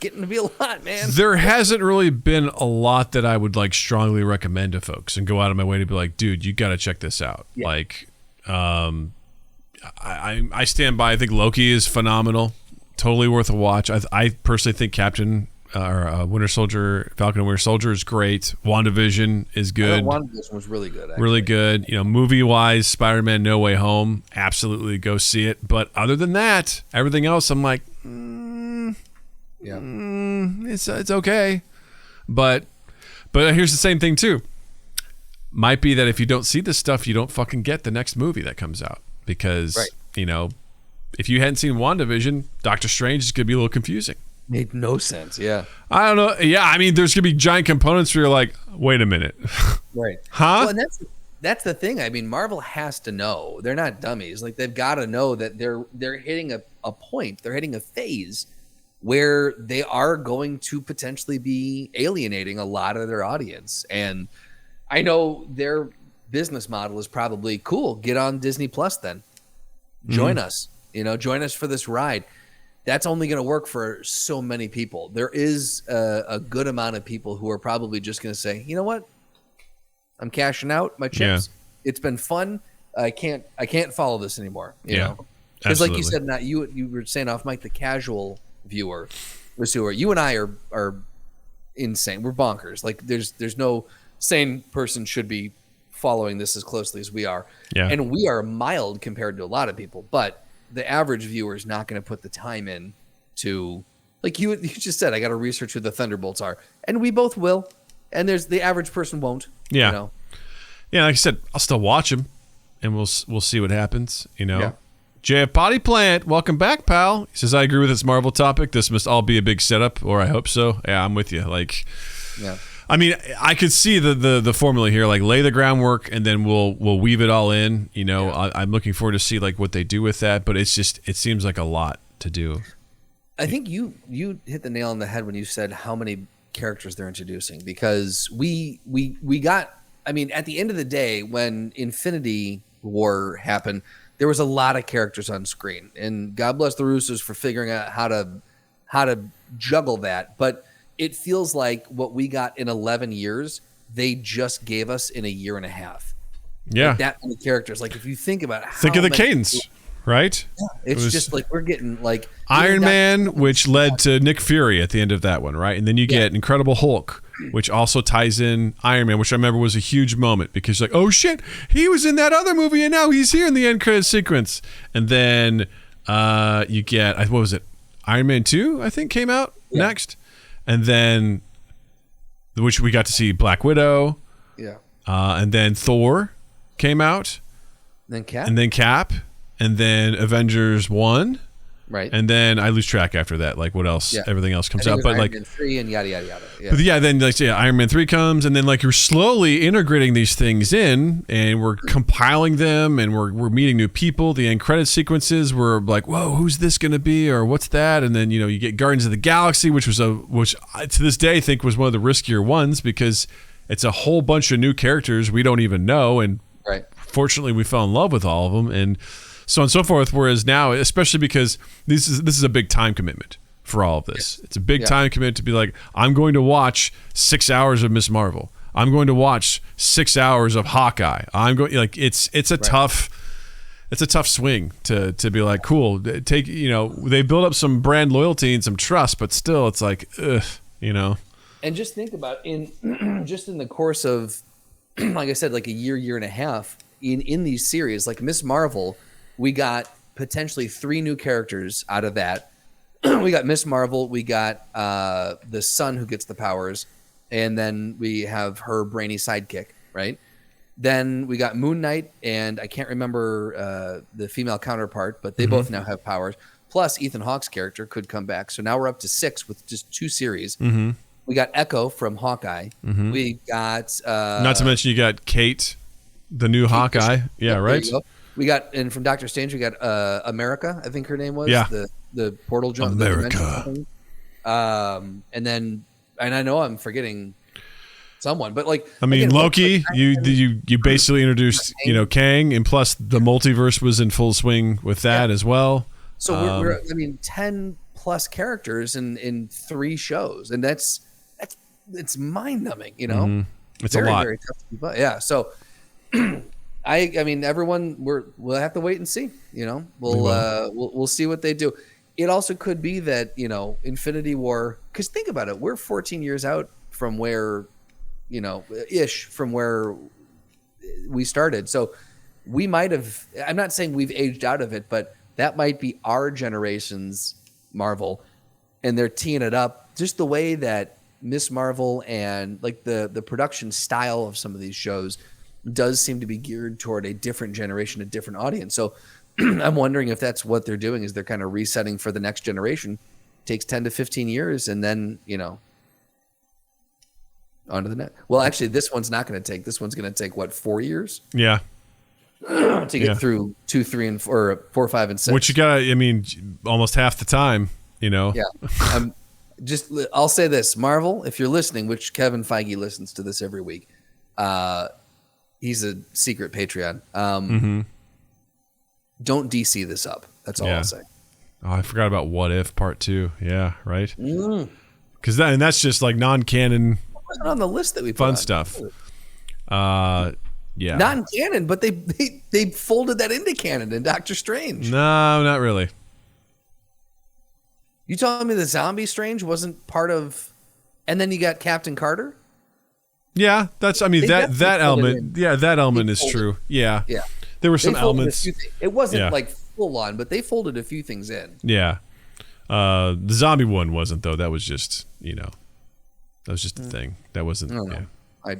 getting to be a lot, man. There hasn't really been a lot that I would like strongly recommend to folks and go out of my way to be like, dude, you got to check this out. Yeah. Like, I stand by. I think Loki is phenomenal, totally worth a watch. I personally think Winter Soldier, Falcon and Winter Soldier is great. WandaVision is good. WandaVision was really good. Actually. Really good. Movie wise, Spider-Man No Way Home, absolutely go see it. But other than that, everything else, I'm like, Yeah. It's okay. But here's the same thing too. Might be that if you don't see this stuff, you don't fucking get the next movie that comes out because, if you hadn't seen WandaVision, Doctor Strange is going to be a little confusing. Made no sense. Yeah. I don't know. Yeah. I mean, there's going to be giant components where you're like, wait a minute. Right. Huh? Well, and that's the thing. I mean, Marvel has to know. They're not dummies. Like, they've got to know that they're hitting a point. They're hitting a phase where they are going to potentially be alienating a lot of their audience. And I know their business model is probably cool. Get on Disney Plus then. Join us. Join us for this ride. That's only going to work for so many people. There is a good amount of people who are probably just going to say, you know what? I'm cashing out my chips. Yeah. It's been fun. I can't follow this anymore. You know? Because like you said, Matt, you were saying off mic, the casual viewer, you and I are insane. We're bonkers. Like there's no sane person should be following this as closely as we are. Yeah. And we are mild compared to a lot of people, but the average viewer is not going to put the time in to, like you just said, I got to research who the Thunderbolts are, and we both will. And there's the average person won't. Yeah. Yeah. Like I said, I'll still watch them, and we'll see what happens. Yeah. JF Potty Plant, welcome back, pal. He says, I agree with this Marvel topic. This must all be a big setup, or I hope so. Yeah, I'm with you. Like, yeah. I mean, I could see the formula here, like lay the groundwork and then we'll weave it all in. I'm looking forward to see like what they do with that, but it seems like a lot to do. I think you hit the nail on the head when you said how many characters they're introducing, because we got, I mean, at the end of the day, when Infinity War happened, there was a lot of characters on screen, and God bless the Russos for figuring out how to juggle that. But it feels like what we got in 11 years, they just gave us in a year and a half. Yeah. Like that many characters. Like if you think about it, think of the cadence, right? Yeah, it's just like we're getting like Iron Man, which led to Nick Fury at the end of that one, right? And then you get Incredible Hulk, which also ties in Iron Man, which I remember was a huge moment because like, oh shit, he was in that other movie and now he's here in the end credit sequence. And then you get, what was it? Iron Man 2, I think, came out next. And then, which we got to see Black Widow. Yeah. And then Thor came out. Then Cap. And then Avengers 1. Right. And then I lose track after that. Like what else? Yeah. Everything else comes out. But Iron like Man 3 and yada yada yada. Yeah. But then like Iron Man 3 comes, and then like you're slowly integrating these things in, and we're compiling them, and we're meeting new people. The end credit sequences were like, whoa, who's this gonna be, or what's that? And then you get Guardians of the Galaxy, which I, to this day I think was one of the riskier ones because it's a whole bunch of new characters we don't even know, and fortunately we fell in love with all of them, and so on and so forth. Whereas now, especially because this is a big time commitment for all of this. It's a big time commitment to be like, I'm going to watch 6 hours of Miss Marvel. I'm going to watch 6 hours of Hawkeye. I'm going it's a tough swing to be like, cool. Take they build up some brand loyalty and some trust, but still it's like, ugh. And just think about in the course of, like I said, like a year and a half in these series, like Miss Marvel. We got potentially 3 new characters out of that. We got Miss Marvel. We got the son who gets the powers. And then we have her brainy sidekick, right? Then we got Moon Knight, and I can't remember the female counterpart, but they both now have powers. Plus, Ethan Hawke's character could come back. So now we're up to 6 with just 2 series. Mm-hmm. We got Echo from Hawkeye. Mm-hmm. We got... not to mention you got Kate, the new Hawkeye. Yeah, right? We got, and from Doctor Strange, we got America, I think her name was. Yeah. The portal jump. America. And then, and I know I'm forgetting someone, but like. I mean, again, Loki, you basically introduced, Kang, and plus the multiverse was in full swing with that as well. So we're 10 plus characters in 3 shows. And that's mind numbing, Mm-hmm. It's very, a lot. Very tough to keep up. Yeah. So. I mean, everyone, we'll have to wait and see. We'll see what they do. It also could be that Infinity War. Because think about it, we're 14 years out from where, from where we started. So we might have. I'm not saying we've aged out of it, but that might be our generation's Marvel. and they're teeing it up. Just the way that Miss Marvel and like the production style of some of these shows does seem to be geared toward a different generation, a different audience. So I'm wondering if that's what they're doing, is they're kind of resetting for the next generation. Takes 10 to 15 years, and then, onto the net. Well, actually, this one's not going to take. This one's going to take, 4 years? Yeah. To get through 2, 3, and 4, 5, and 6. Which you got, almost half the time, Yeah. I'll say this, Marvel, if you're listening, which Kevin Feige listens to this every week. He's a secret Patreon. Don't DC this up. That's all I'll say. Oh, I forgot about What If Part 2. Yeah, right? Because that's just like non-canon. It wasn't on the list that we put fun on. Stuff. Yeah. Not in canon, but they folded that into canon in Doctor Strange. No, not really. You telling me the Zombie Strange wasn't part of, and then you got Captain Carter? Yeah, that element. Yeah, that element is true. Yeah. Yeah. There were some elements. It wasn't like full on, but they folded a few things in. Yeah. The zombie one wasn't, though. That was just, that was just a thing. That wasn't. No. I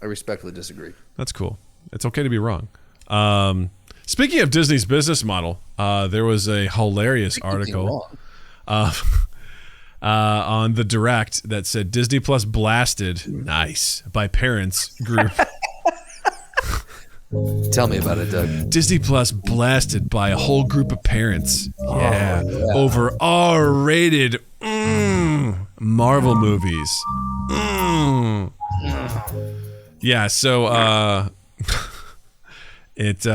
respectfully disagree. That's cool. It's okay to be wrong. Speaking of Disney's business model, there was a hilarious article on the Direct that said Disney Plus blasted by parents group. Tell me about it, Doug. Disney Plus blasted by a whole group of parents. Over R-rated Marvel movies. Yeah, so it's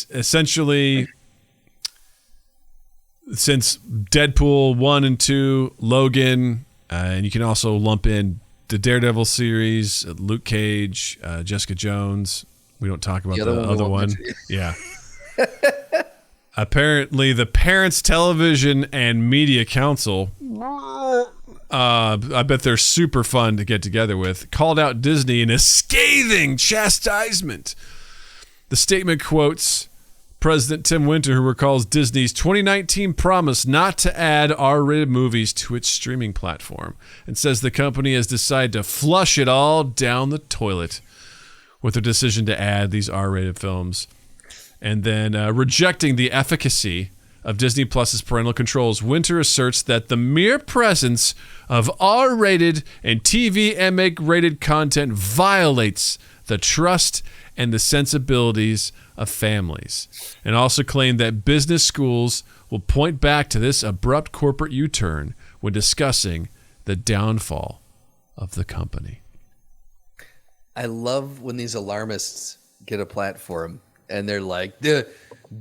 essentially, since Deadpool 1 and 2, Logan, and you can also lump in the Daredevil series, Luke Cage, Jessica Jones. We don't talk about the other one. Yeah. Apparently, the Parents Television and Media Council, I bet they're super fun to get together with, called out Disney in a scathing chastisement. The statement quotes President Tim Winter, who recalls Disney's 2019 promise not to add R-rated movies to its streaming platform, and says the company has decided to flush it all down the toilet with their decision to add these R-rated films. And then rejecting the efficacy of Disney Plus's parental controls, Winter asserts that the mere presence of R-rated and TVMA-rated content violates the trust and the sensibilities of families, and also claimed that business schools will point back to this abrupt corporate U-turn when discussing the downfall of the company. I love when these alarmists get a platform and they're like, the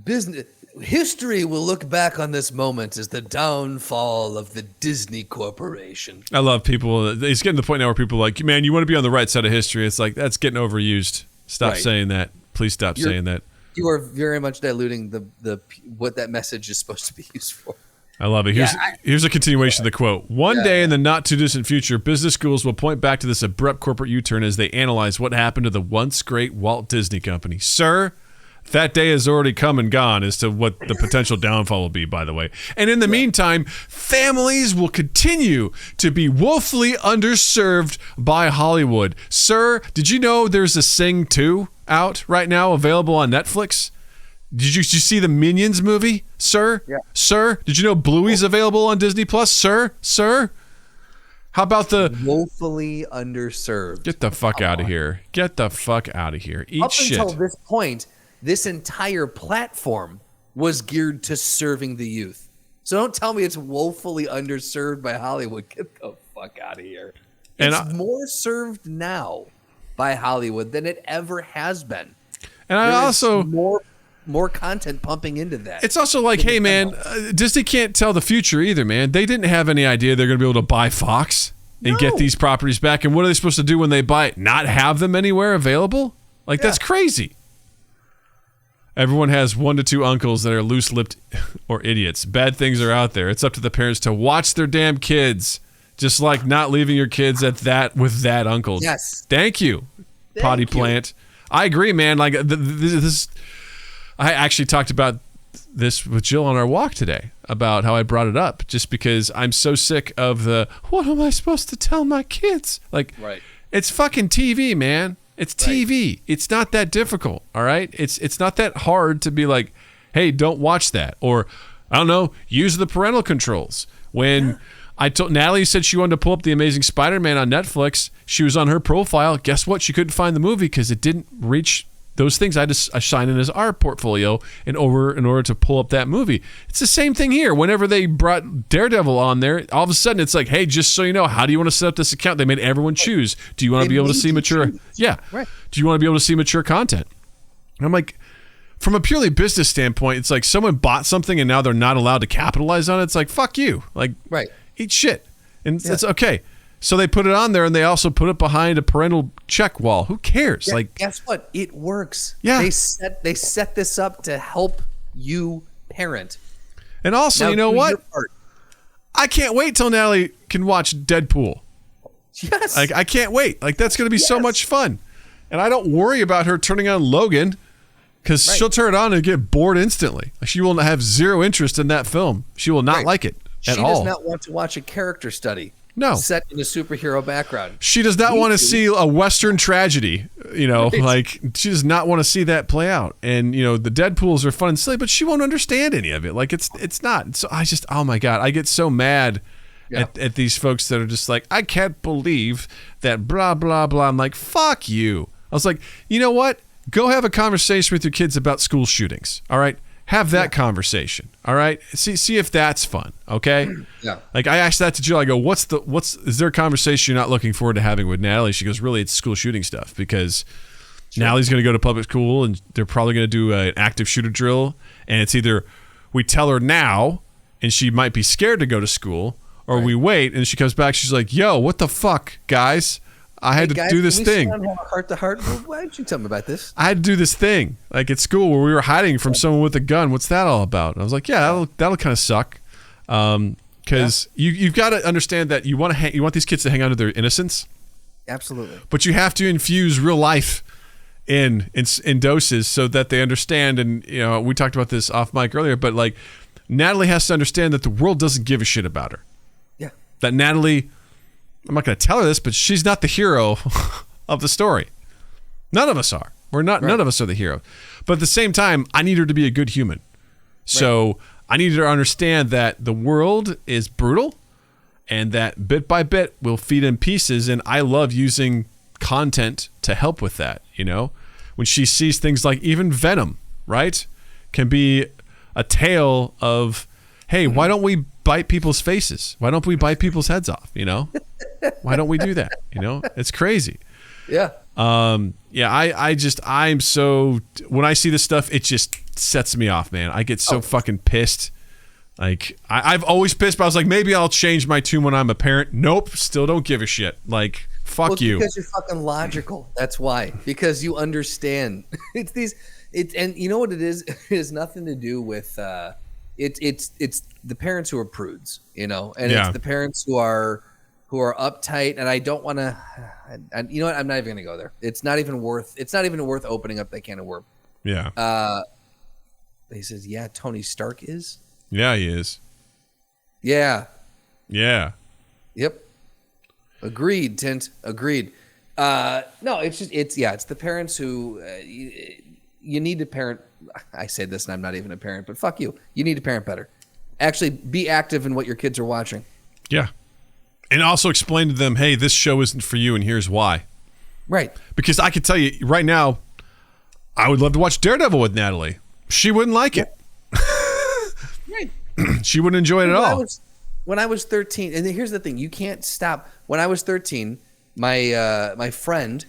business history will look back on this moment as the downfall of the Disney Corporation. I love people. It's getting to the point now where people are like, man, you want to be on the right side of history. It's like, that's getting overused. Stop saying that. Please stop saying that. You are very much diluting the what that message is supposed to be used for. I love it. Here's a continuation of the quote. One day in the not-too-distant future, business schools will point back to this abrupt corporate U-turn as they analyze what happened to the once great Walt Disney Company. Sir, that day has already come and gone as to what the potential downfall will be, by the way. And in the meantime, families will continue to be woefully underserved by Hollywood. Sir, did you know there's a Sing 2 out right now, available on Netflix? Did you see the Minions movie, sir? Yeah. Sir, did you know Bluey's available on Disney Plus, sir? How about the woefully underserved? Get the fuck out of here! Get the fuck out of here! Eat shit. Up until this point, this entire platform was geared to serving the youth. So don't tell me it's woefully underserved by Hollywood. Get the fuck out of here! It's more served now by Hollywood than it ever has been. And I also more content pumping into that. It's also like, hey, man, Disney can't tell the future either, man. They didn't have any idea they're going to be able to buy Fox and get these properties back. And what are they supposed to do when they buy it? Not have them anywhere available? Like, that's crazy. Everyone has 1 to 2 uncles that are loose-lipped or idiots. Bad things are out there. It's up to the parents to watch their damn kids, just like not leaving your kids with that uncle. Yes. Thank you, potty plant. I agree, man. Like, this... I actually talked about this with Jill on our walk today. about how I brought it up, just because I'm so sick of the, what am I supposed to tell my kids? Like, Right. It's fucking TV, man. It's TV. Right. It's not that difficult, all right? It's not that hard to be like, hey, don't watch that. Or, I don't know, use the parental controls. When I told Natalie said she wanted to pull up The Amazing Spider-Man on Netflix, she was on her profile. Guess what? She couldn't find the movie because it didn't reach those things I just assigned in as our portfolio in order to pull up that movie. It's the same thing here. Whenever they brought Daredevil on there, all of a sudden it's like, hey, just so you know, how do you want to set up this account? They made everyone choose. Do you want to be able to see mature? Yeah. Right. Do you want to be able to see mature content? And I'm like, from a purely business standpoint, it's like someone bought something and now they're not allowed to capitalize on it. It's like, fuck you. Like, eat shit. And it's okay. So they put it on there, and they also put it behind a parental check wall. Who cares? Yeah, like, guess what? It works. Yeah. They set this up to help you parent. And also, now, you know what? I can't wait till Natalie can watch Deadpool. Yes. Like, I can't wait. Like, that's going to be so much fun. And I don't worry about her turning on Logan, because she'll turn it on and get bored instantly. Like, she will have zero interest in that film. She will not like it at all. She does not want to watch a character study. No. Set in a superhero background. She does not want to see a Western tragedy, like she does not want to see that play out. And, the Deadpools are fun and silly, but she won't understand any of it. Like, it's not. So I just, oh my God, I get so mad at these folks that are just like, I can't believe that blah, blah, blah. I'm like, fuck you. I was like, you know what? Go have a conversation with your kids about school shootings. All right. Have that conversation, all right? See if that's fun, okay? Yeah. Like, I asked that to Jill. I go, is there a conversation you're not looking forward to having with Natalie? She goes, really, it's school shooting stuff, because Natalie's going to go to public school, and they're probably going to do an active shooter drill, and it's either we tell her now, and she might be scared to go to school, or we wait, and she comes back, she's like, yo, what the fuck, guys? I had to do this thing. Heart to heart. Why didn't you tell me about this? I had to do this thing, like at school, where we were hiding from someone with a gun. What's that all about? And I was like, yeah, that'll kind of suck, because you've got to understand that you want these kids to hang on to their innocence. Absolutely. But you have to infuse real life in doses so that they understand. And we talked about this off mic earlier, but like, Natalie has to understand that the world doesn't give a shit about her. Yeah. That Natalie, I'm not going to tell her this, but she's not the hero of the story. None of us are. None of us are the hero. But at the same time, I need her to be a good human. So I need her to understand that the world is brutal, and that bit by bit we'll feed in pieces. And I love using content to help with that. When she sees things like even Venom, right, can be a tale of, hey, why don't we bite people's faces? Why don't we bite people's heads off? Why don't we do that? It's crazy. Yeah. I'm so, when I see this stuff, it just sets me off, man. I get so fucking pissed. Like, I've always pissed, but I was like, maybe I'll change my tune when I'm a parent. Nope. Still don't give a shit. Like, fuck you. Because you're fucking logical. That's why. Because you understand. And you know what it is? It has nothing to do with, it's the parents who are prudes, and it's the parents who are uptight, and I don't want to. You know what? I'm not even going to go there. It's not even worth opening up that can of worms. Yeah. He says, "Yeah, Tony Stark is." Yeah, he is. Yeah. Yeah. Yep. Agreed, Tint. Agreed. No, it's the parents who you need to parent. I say this, and I'm not even a parent, but fuck you. You need to parent better. Actually, be active in what your kids are watching. Yeah. And also explain to them, hey, this show isn't for you, and here's why. Right. Because I can tell you right now, I would love to watch Daredevil with Natalie. She wouldn't like it. Right. She wouldn't enjoy it at all. When I was 13, and here's the thing, you can't stop. When I was 13, my friend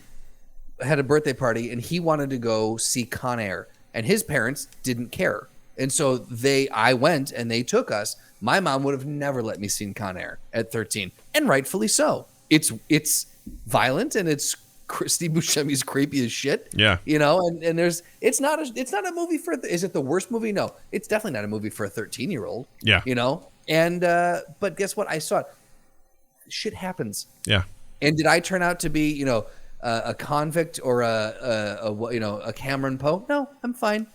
had a birthday party, and he wanted to go see Con Air, and his parents didn't care. And so I went, and they took us. My mom would have never let me see Con Air at 13, and rightfully so. It's violent, and it's Steve Buscemi's creepy as shit. Yeah. And it's not a movie for. Is it the worst movie? No, it's definitely not a movie for a 13-year-old. Yeah. And but guess what? I saw it. Shit happens. Yeah. And did I turn out to be a convict or a Cameron Poe? No, I'm fine.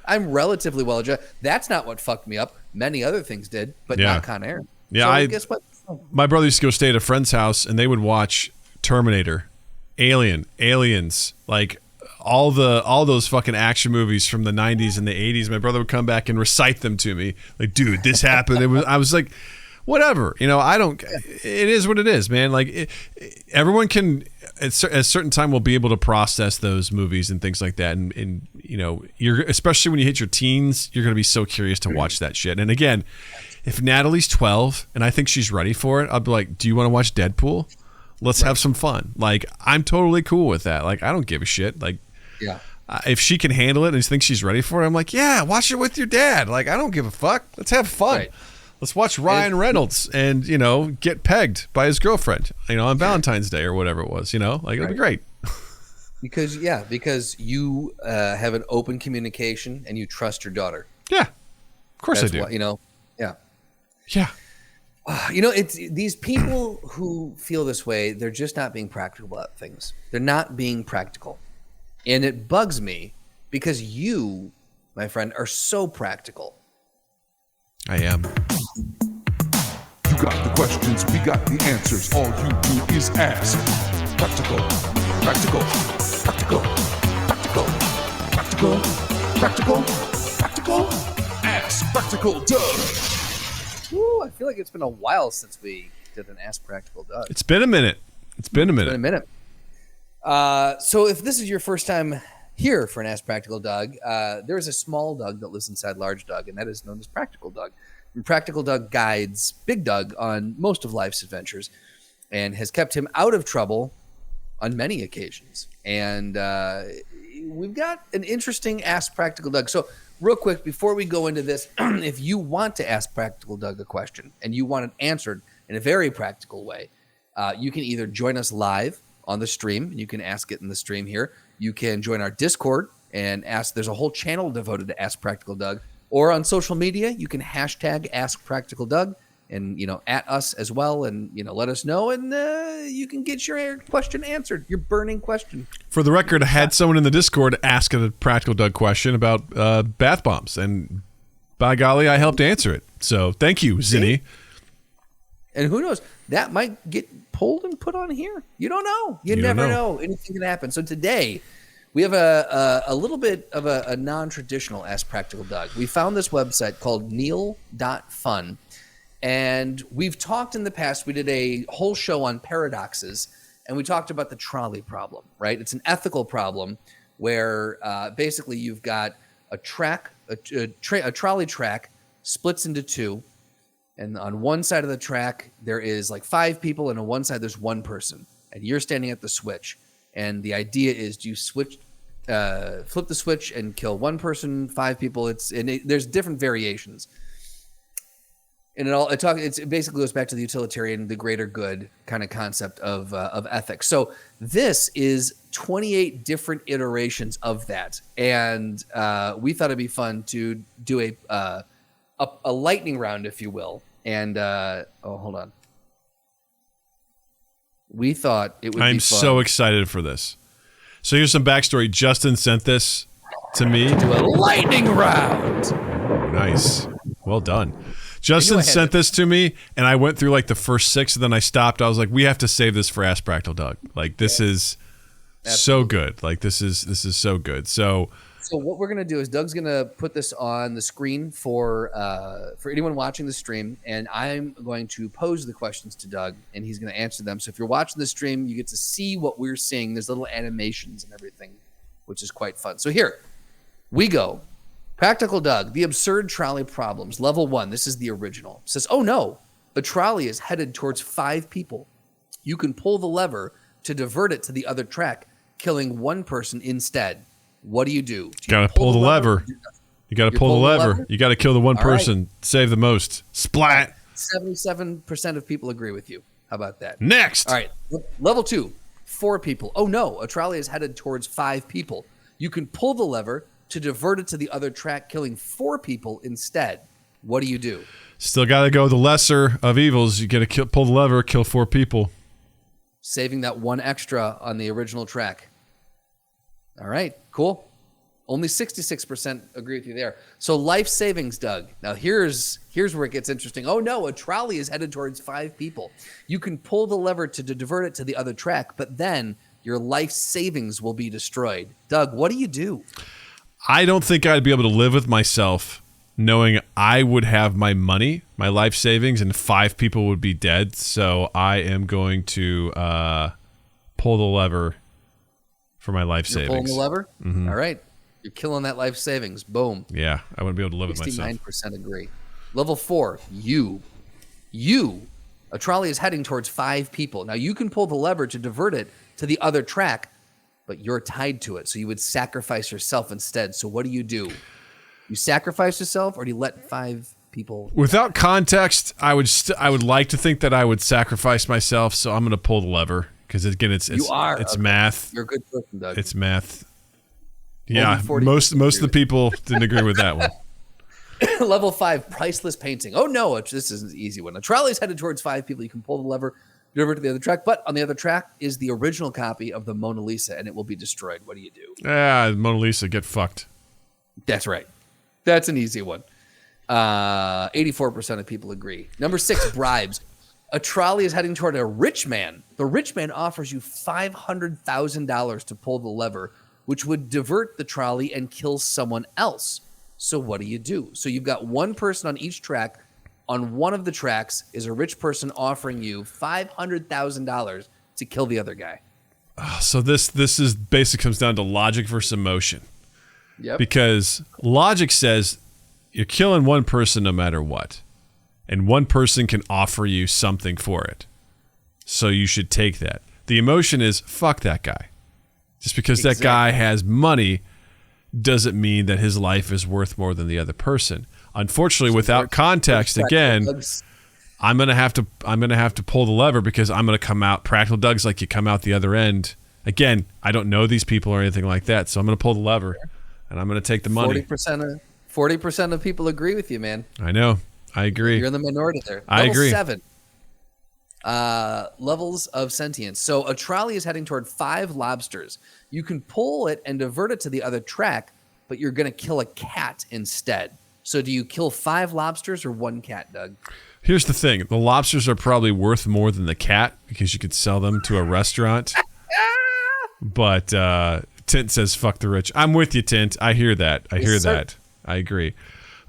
I'm relatively well adjusted. That's not what fucked me up. Many other things did, but not Con Air. Yeah, so guess what? My brother used to go stay at a friend's house, and they would watch Terminator, Aliens, like all those fucking action movies from the 90s and the 80s. My brother would come back and recite them to me, like, dude, this happened. I was like, whatever, I don't. It is what it is, man. Like, everyone can at a certain time will be able to process those movies and things like that, and you're, especially when you hit your teens, you're gonna be so curious to watch that shit. And again, if Natalie's 12 and I think she's ready for it, I'll be like, do you want to watch Deadpool? Let's have some fun. Like, I'm totally cool with that. Like, I don't give a shit. Like, if she can handle it and thinks she's ready for it, I'm like, yeah, watch it with your dad. Like, I don't give a fuck. Let's have fun. Right. Let's watch Ryan Reynolds and, get pegged by his girlfriend, on Valentine's Day or whatever it was, like, it'll be great. Because you have an open communication and you trust your daughter. Yeah. Of course I do. Yeah. Yeah. It's these people who feel this way, they're just not being practical about things. They're not being practical. And it bugs me because you, my friend, are so practical. I am. You got the questions, we got the answers. All you do is ask. Practical, practical, practical, practical, practical, practical, practical. Ask Practical Doug. Ooh, I feel like it's been a while since we did an Ask Practical Doug. It's been a minute. So if this is your first time here for an Ask Practical Doug, there is a small Doug that lives inside large Doug, and that is known as Practical Doug. And Practical Doug guides Big Doug on most of life's adventures and has kept him out of trouble on many occasions. And we've got an interesting Ask Practical Doug. So real quick, before we go into this, if you want to ask Practical Doug a question and you want it answered in a very practical way, you can either join us live on the stream, and you can ask it in the stream here. You can join our Discord and ask. There's a whole channel devoted to Ask Practical Doug. Or on social media, you can hashtag Ask Practical Doug and, at us as well, and, let us know, and you can get your question answered, your burning question. For the record, I had someone in the Discord ask a Practical Doug question about bath bombs, and by golly, I helped answer it. So thank you, Zinni. And who knows? That might get pulled and put on here. You don't know. You never know. Anything can happen. So today, we have a little bit of a non-traditional Ask Practical Doug. We found this website called Neil.fun. And we've talked in the past, we did a whole show on paradoxes, and we talked about the trolley problem, right? It's an ethical problem where basically you've got a trolley track splits into two. And on one side of the track, there is like 5 people, and on one side, there's 1 person. And you're standing at the switch. And the idea is, do you flip the switch and kill 1 person, 5 people? There's different variations. And it basically goes back to the utilitarian, the greater good kind of concept of ethics. So this is 28 different iterations of that. And we thought it'd be fun to do a lightning round, if you will. And hold on. We thought it would be fun. I'm so excited for this. So here's some backstory. Justin sent this to me. Do a lightning round. Nice. Well done. Justin sent this to me, and I went through like the first 6, and then I stopped. I was like, we have to save this for Ask Practical Doug. Like, this is so good. Like, this is so good. So what we're gonna do is Doug's gonna put this on the screen for anyone watching the stream, and I'm going to pose the questions to Doug, and he's gonna answer them. So if you're watching the stream, you get to see what we're seeing. There's little animations and everything, which is quite fun. So here we go. Practical Doug, the absurd trolley problems. Level 1. This is the original. It says, oh no, a trolley is headed towards 5 people. You can pull the lever to divert it to the other track, killing 1 person instead. What do you do? You gotta pull the lever. You gotta pull the lever. You gotta kill the 1 person. Save the most. Splat. 77% of people agree with you. How about that? Next. All right. Level 2. 4 people. Oh no, a trolley is headed towards 5 people. You can pull the lever to divert it to the other track, killing 4 people instead. What do you do? Still got to go the lesser of evils. You got to pull the lever, kill 4 people. Saving that 1 extra on the original track. All right, cool. Only 66% agree with you there. So life savings, Doug. Now here's where it gets interesting. Oh no, a trolley is headed towards 5 people. You can pull the lever to divert it to the other track, but then your life savings will be destroyed. Doug, what do you do? I don't think I'd be able to live with myself knowing I would have my money, my life savings, and 5 people would be dead. So I am going to pull the lever for my life savings. Pulling the lever? Mm-hmm. All right. You're killing that life savings. Boom. Yeah, I wouldn't be able to live with myself. 69% agree. Level 4, you. A trolley is heading towards 5 people. Now, you can pull the lever to divert it to the other track, but you're tied to it. So you would sacrifice yourself instead. So what do? You sacrifice yourself, or do you let 5 people? Without context, I would like to think that I would sacrifice myself. So I'm going to pull the lever because again, it's math. You're a good person, Doug. It's math. Yeah, most of the people didn't agree with that one. Level 5, priceless painting. Oh no, this is an easy one. A trolley is headed towards 5 people. You can pull the lever to the other track, but on the other track is the original copy of the Mona Lisa, and it will be destroyed. What do you do? Mona Lisa, get fucked. That's right. That's an easy one. 84% of people agree. Number 6, bribes. A trolley is heading toward a rich man. The rich man offers you $500,000 to pull the lever, which would divert the trolley and kill someone else. So what do you do? So you've got one person on each track. On one of the tracks is a rich person offering you $500,000 to kill the other guy. So this is basically comes down to logic versus emotion. Yep. Because logic says you're killing one person no matter what. And one person can offer you something for it. So you should take that. The emotion is fuck that guy. Just because that guy has money doesn't mean that his life is worth more than the other person. Unfortunately, without context, again, I'm gonna have to pull the lever because I'm gonna come out practical Doug's like you come out the other end. Again, I don't know these people or anything like that, so I'm gonna pull the lever and I'm gonna take the money. 40% of people agree with you, man. I know. I agree. You're in the minority there. I agree. 7. Levels of sentience. So a trolley is heading toward 5 lobsters. You can pull it and divert it to the other track, but you're going to kill a cat instead. So do you kill 5 lobsters or 1 cat, Doug? Here's the thing. The lobsters are probably worth more than the cat because you could sell them to a restaurant. But Tint says, fuck the rich. I'm with you, Tint. I hear that. I agree.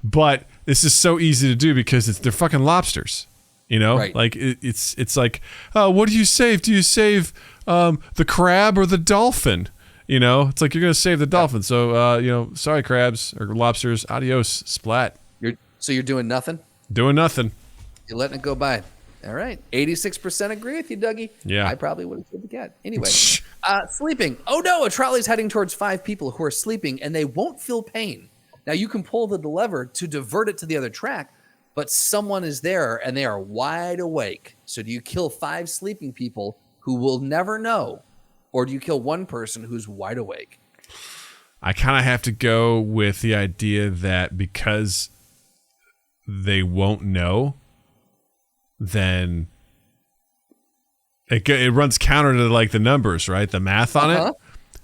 But this is so easy to do because they're fucking lobsters. You know, right. Like it's like, what do you save? Do you save the crab or the dolphin? You know, it's like you're going to save the dolphin. So, sorry, crabs or lobsters. Adios, splat. You're doing nothing? Doing nothing. You're letting it go by. All right. 86% agree with you, Dougie. Yeah. I probably would have killed the cat. Anyway, sleeping. Oh, no. A trolley's heading towards 5 people who are sleeping, and they won't feel pain. Now, you can pull the lever to divert it to the other track, but someone is there, and they are wide awake. So do you kill 5 sleeping people who will never know, or do you kill one person who's wide awake? I kind of have to go with the idea that because they won't know, then it runs counter to like the numbers, right? The math on it.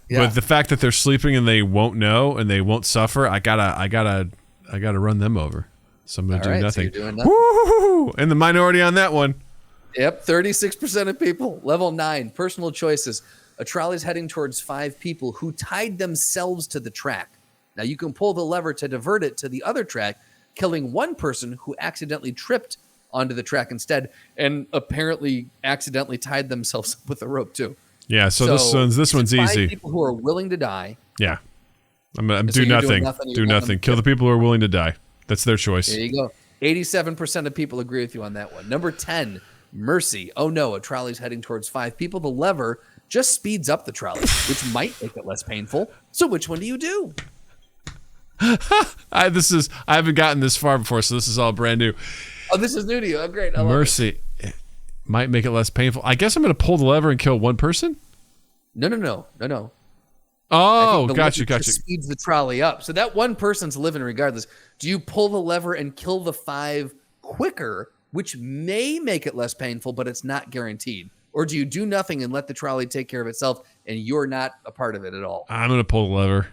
Yeah. But the fact that they're sleeping and they won't know and they won't suffer, I gotta run them over. So I'm gonna do nothing. So you're doing nothing. Woo! In the minority on that one. Yep, 36% of people. Level 9, personal choices. A trolley's heading towards 5 people who tied themselves to the track. Now you can pull the lever to divert it to the other track, killing one person who accidentally tripped onto the track instead and apparently accidentally tied themselves up with a rope too. Yeah, so this one's easy. 5 people who are willing to die. Yeah. I'm do nothing. Do nothing. Kill the people who are willing to die. That's their choice. There you go. 87% of people agree with you on that one. Number 10, mercy. Oh no, a trolley's heading towards 5 people. The lever just speeds up the trolley, which might make it less painful. So which one do you do? I haven't gotten this far before, so this is all brand new. Oh, this is new to you. Oh, great. I love mercy. It might make it less painful. I guess I'm going to pull the lever and kill one person? No. Oh, gotcha. Speeds the trolley up. So that one person's living regardless. Do you pull the lever and kill the 5 quicker, which may make it less painful, but it's not guaranteed? Or do you do nothing and let the trolley take care of itself and you're not a part of it at all? I'm going to pull the lever.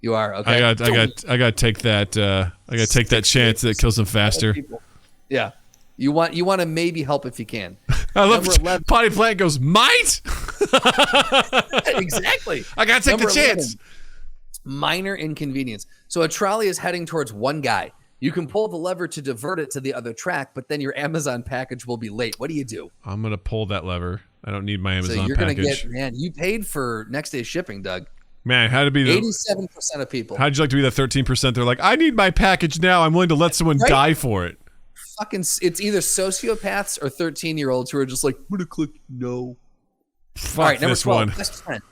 You are okay. I got to take that. I got to take that chance that kills them faster. Yeah, you want to maybe help if you can. I love Potty Plant goes might. Exactly. I got to take the chance. 11, minor inconvenience. So a trolley is heading towards one guy. You can pull the lever to divert it to the other track, but then your Amazon package will be late. What do you do? I'm gonna pull that lever. I don't need my Amazon so you're package. Gonna get, man, you paid for next day shipping, Doug. Man, how to be the 87% of people. How'd you like to be the 13%? They're like, I need my package now. I'm willing to let someone die for it. Fucking, it's either sociopaths or 13-year-olds who are just like, I'm gonna click no. Fuck. All right, number this 12, one. best friend.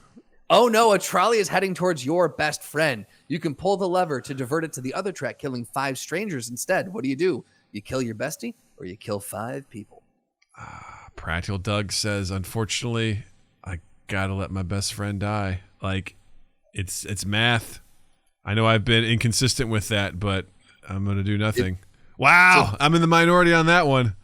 Oh no, a trolley is heading towards your best friend. You can pull the lever to divert it to the other track, killing 5 strangers instead. What do? You kill your bestie or you kill 5 people? Practical Doug says, unfortunately, I gotta let my best friend die. Like, it's math. I know I've been inconsistent with that, but I'm gonna do nothing. Wow, I'm in the minority on that one.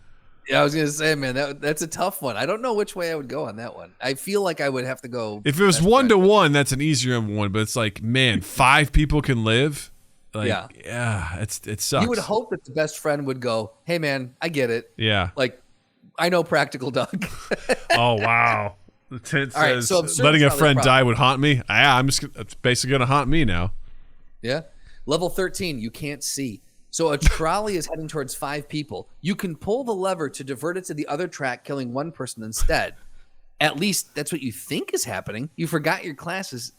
Yeah, I was gonna say, man, that's a tough one. I don't know which way I would go on that one. I feel like I would have to go. If it was 1-to-1, that's an easier one. But it's like, man, 5 people can live. Like, yeah, it sucks. You would hope that the best friend would go, "Hey, man, I get it. Yeah, like I know Practical Doug." Oh wow, the tent says so letting a friend die would haunt me. Yeah, it's basically gonna haunt me now. Yeah, level 13, you can't see. So a trolley is heading towards 5 people. You can pull the lever to divert it to the other track, killing 1 person instead. At least that's what you think is happening. You forgot your glasses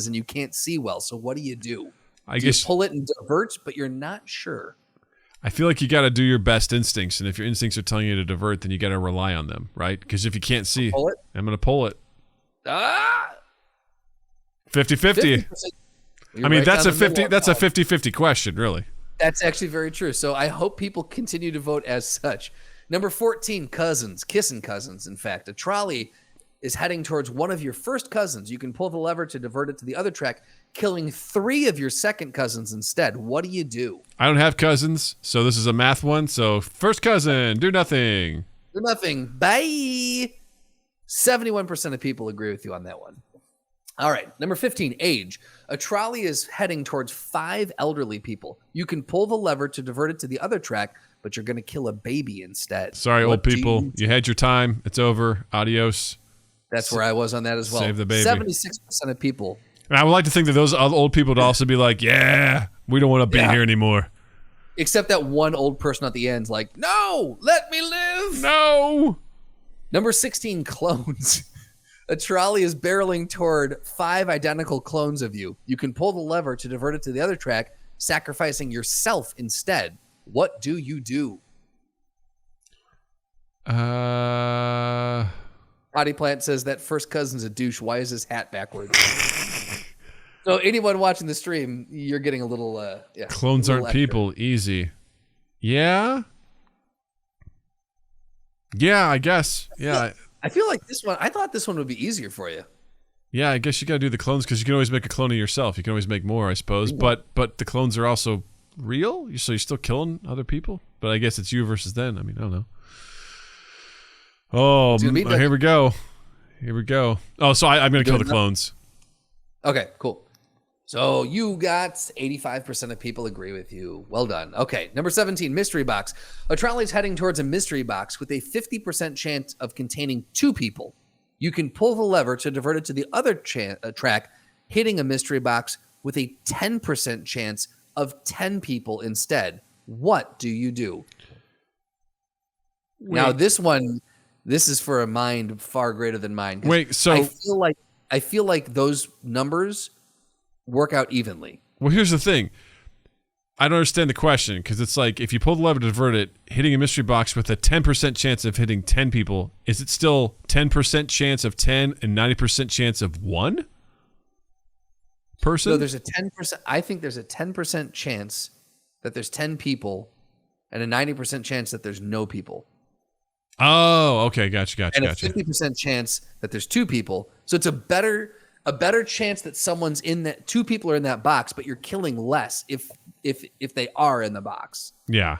and you can't see well. So what do? I guess you pull it and divert, but you're not sure. I feel like you got to do your best instincts. And if your instincts are telling you to divert, then you got to rely on them, right? Because if you can't see, I'm going to pull it. 50-50. I mean, that's a 50-50 question, really. That's actually very true. So I hope people continue to vote as such. Number 14, cousins, kissing cousins. In fact, a trolley is heading towards one of your first cousins. You can pull the lever to divert it to the other track, killing 3 of your second cousins instead. What do? I don't have cousins, so this is a math one. So first cousin, do nothing. Do nothing. Bye. 71% of people agree with you on that one. All right, number 15, age. A trolley is heading towards 5 elderly people. You can pull the lever to divert it to the other track, but you're going to kill a baby instead. Sorry, old people. You had your time. It's over. Adios. That's where I was on that as well. Save the baby. 76% of people. And I would like to think that those old people would also be like, yeah, we don't want to be here anymore. Except that one old person at the end's like, no, let me live. No. Number 16, clones. A trolley is barreling toward 5 identical clones of you. You can pull the lever to divert it to the other track, sacrificing yourself instead. What do? Potty Plant says that first cousin's a douche. Why is his hat backwards? So anyone watching the stream, you're getting a little clones aren't extra. people. Easy. Yeah. Yeah, I guess. Yeah. I feel like this one, I thought this one would be easier for you. Yeah, I guess you got to do the clones because you can always make a clone of yourself. You can always make more, I suppose. But the clones are also real, so you're still killing other people. But I guess it's you versus them. I mean, I don't know. Oh, here we go. Here we go. Oh, so I'm going to kill the clones. Okay, cool. So you got 85% of people agree with you. Well done. Okay, number 17, mystery box. A trolley is heading towards a mystery box with a 50% chance of containing 2 people. You can pull the lever to divert it to the other track, hitting a mystery box with a 10% chance of 10 people instead. What do? Now, this is for a mind far greater than mine. Wait, so I feel like those numbers work out evenly. Well, here's the thing. I don't understand the question because it's like if you pull the lever to divert it, hitting a mystery box with a 10% chance of hitting 10 people, is it still 10% chance of 10 and 90% chance of 1 person? No, there's a 10%. I think there's a 10% chance that there's 10 people and a 90% chance that there's no people. Oh, okay. Gotcha. And a 50% chance that there's 2 people. So it's a better chance that someone's in that 2 people are in that box, but you're killing less if they are in the box. Yeah.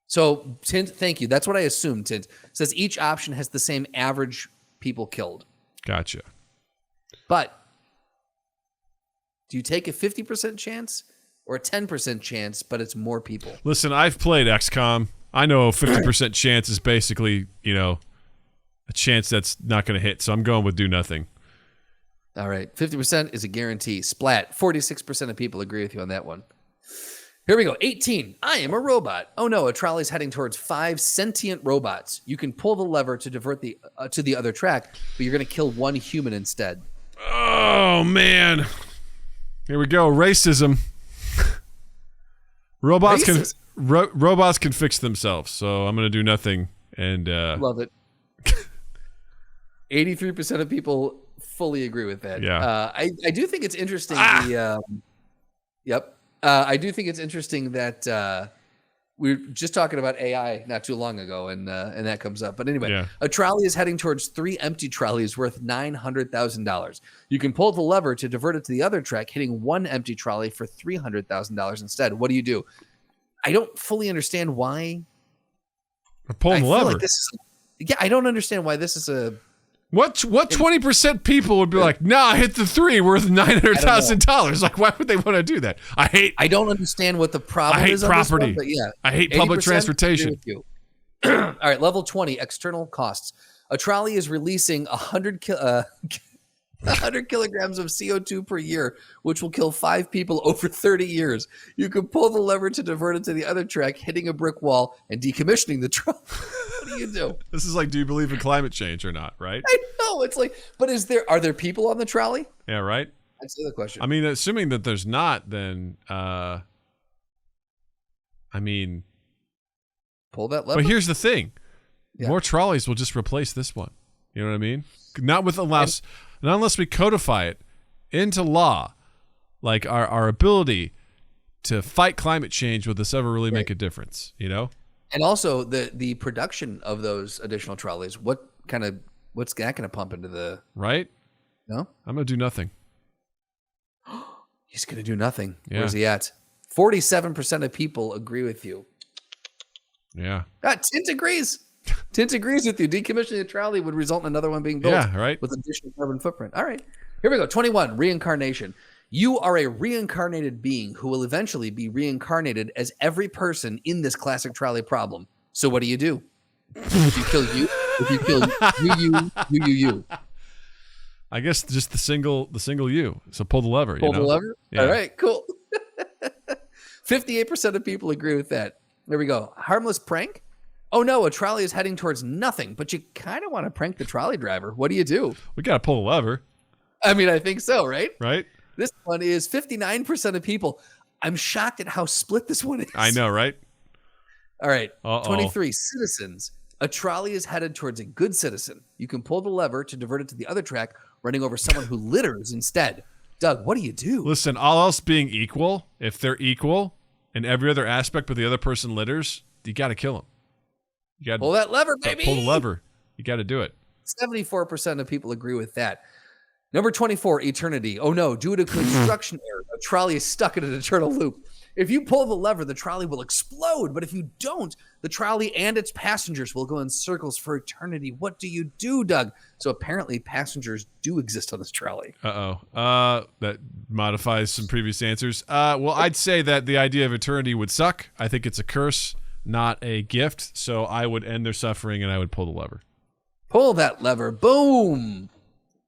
So Tint, thank you. That's what I assumed. Tint says each option has the same average people killed. Gotcha. But Do you take a 50% chance or a 10% chance, but it's more people? Listen, I've played XCOM. I know a 50% chance is basically, a chance that's not going to hit. So I'm going with do nothing. All right. 50% is a guarantee. Splat. 46% of people agree with you on that one. Here we go. 18. I am a robot. Oh no, a trolley's heading towards 5 sentient robots. You can pull the lever to divert to the other track, but you're going to kill 1 human instead. Oh, man. Here we go. Racism. Robots can fix themselves, so I'm going to do nothing. And love it. 83% of people fully agree with that. Yeah. I do think it's interesting. Yep. I do think it's interesting that we were just talking about AI not too long ago, and that comes up. But anyway, A trolley is heading towards 3 empty trolleys worth $900,000. You can pull the lever to divert it to the other track, hitting 1 empty trolley for $300,000 instead. What do? I don't fully understand why. We're pulling the lever. I don't understand why this is a. What 20% people would be like, nah, hit the 3 worth $900,000. Like, why would they want to do that? I don't understand what the problem is. I hate property. On this one, but I hate public transportation. All right, level 20, external costs. A trolley is releasing 100 kilograms of CO2 per year, which will kill 5 people over 30 years. You can pull the lever to divert it to the other track, hitting a brick wall and decommissioning the trolley. What do? This is like, do you believe in climate change or not, right? I know. It's like, but are there people on the trolley? Yeah, right? That's the other question. I mean, assuming that there's not, then, pull that lever. But here's the thing. Yeah. More trolleys will just replace this one. You know what I mean? Not unless we codify it into law, like our ability to fight climate change, would this ever really make a difference, And also the production of those additional trolleys, what's that going to pump into the... Right? No? I'm going to do nothing. He's going to do nothing. Yeah. Where's he at? 47% of people agree with you. Yeah. Tint agrees. Tint agrees with you. Decommissioning a trolley would result in another one being built. Yeah, right. With additional carbon footprint. All right. Here we go. 21, reincarnation. You are a reincarnated being who will eventually be reincarnated as every person in this classic trolley problem. So what do? If you kill you, if you kill you. I guess just the single you. So pull the lever. Pull the lever? Yeah. All right, cool. 58% of people agree with that. There we go. Harmless prank? Oh no, a trolley is heading towards nothing, but you kind of want to prank the trolley driver. What do? We got to pull the lever. I mean, I think so, right? Right? This one is 59% of people. I'm shocked at how split this one is. I know, right? All right. 23, citizens. A trolley is headed towards a good citizen. You can pull the lever to divert it to the other track, running over someone who litters instead. Doug, what do? Listen, all else being equal, if they're equal in every other aspect but the other person litters, you got to kill them. You got to pull that lever, baby. Pull the lever. You got to do it. 74% of people agree with that. Number 24, eternity. Oh no, due to construction error, a trolley is stuck in an eternal loop. If you pull the lever, the trolley will explode. But if you don't, the trolley and its passengers will go in circles for eternity. What do, Doug? So apparently passengers do exist on this trolley. That modifies some previous answers. Well, I'd say that the idea of eternity would suck. I think it's a curse, not a gift. So I would end their suffering and I would pull the lever. Pull that lever. Boom.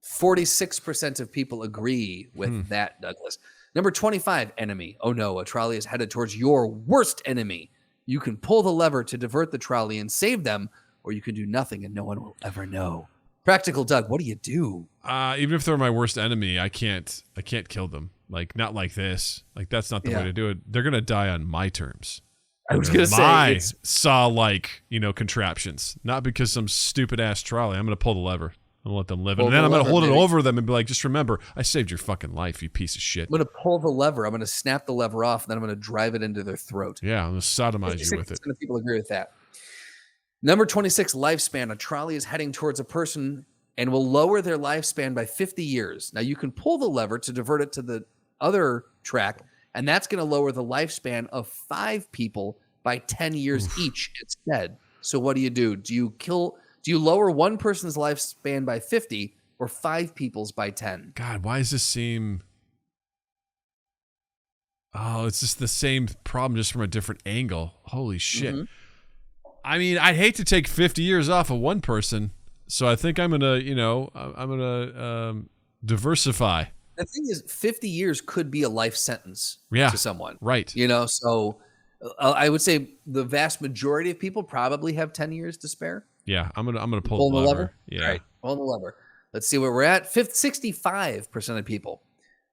46% of people agree with that, Douglas. Number 25, enemy. Oh no, a trolley is headed towards your worst enemy. You can pull the lever to divert the trolley and save them, or you can do nothing and no one will ever know. Practical Doug, what do? Even if they're my worst enemy, I can't kill them. Like, not like this. Like, that's not the way to do it. They're going to die on my terms. I was going to say saw-like, contraptions. Not because some stupid-ass trolley. I'm going to pull the lever. I'm going to let them live. And then I'm going to hold it over them and be like, just remember, I saved your fucking life, you piece of shit. I'm going to pull the lever. I'm going to snap the lever off, and then I'm going to drive it into their throat. Yeah, I'm going to sodomize you with it. People agree with that. Number 26, lifespan. A trolley is heading towards a person and will lower their lifespan by 50 years. Now, you can pull the lever to divert it to the other track, and that's going to lower the lifespan of 5 people by 10 years each instead. So what do? Do you lower one person's lifespan by 50 or 5 people's by 10? God, why does this seem Oh, it's just the same problem, just from a different angle. Holy shit. I mean, I'd hate to take 50 years off of one person, so I think I'm going to, diversify. The thing is, 50 years could be a life sentence to someone. Right. So I would say the vast majority of people probably have 10 years to spare. Yeah, I'm gonna pull the lever. Yeah. All right, pull the lever. Let's see where we're at. 65% of people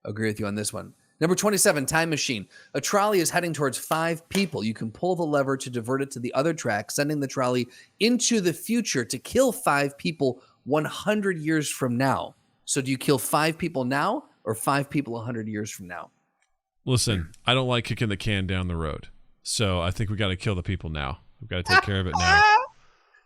agree with you on this one. Number 27, Time Machine. A trolley is heading towards 5 people. You can pull the lever to divert it to the other track, sending the trolley into the future to kill 5 people 100 years from now. So do you kill 5 people now or 5 people 100 years from now? Listen, I don't like kicking the can down the road. So I think we got to kill the people now. We've got to take care of it now.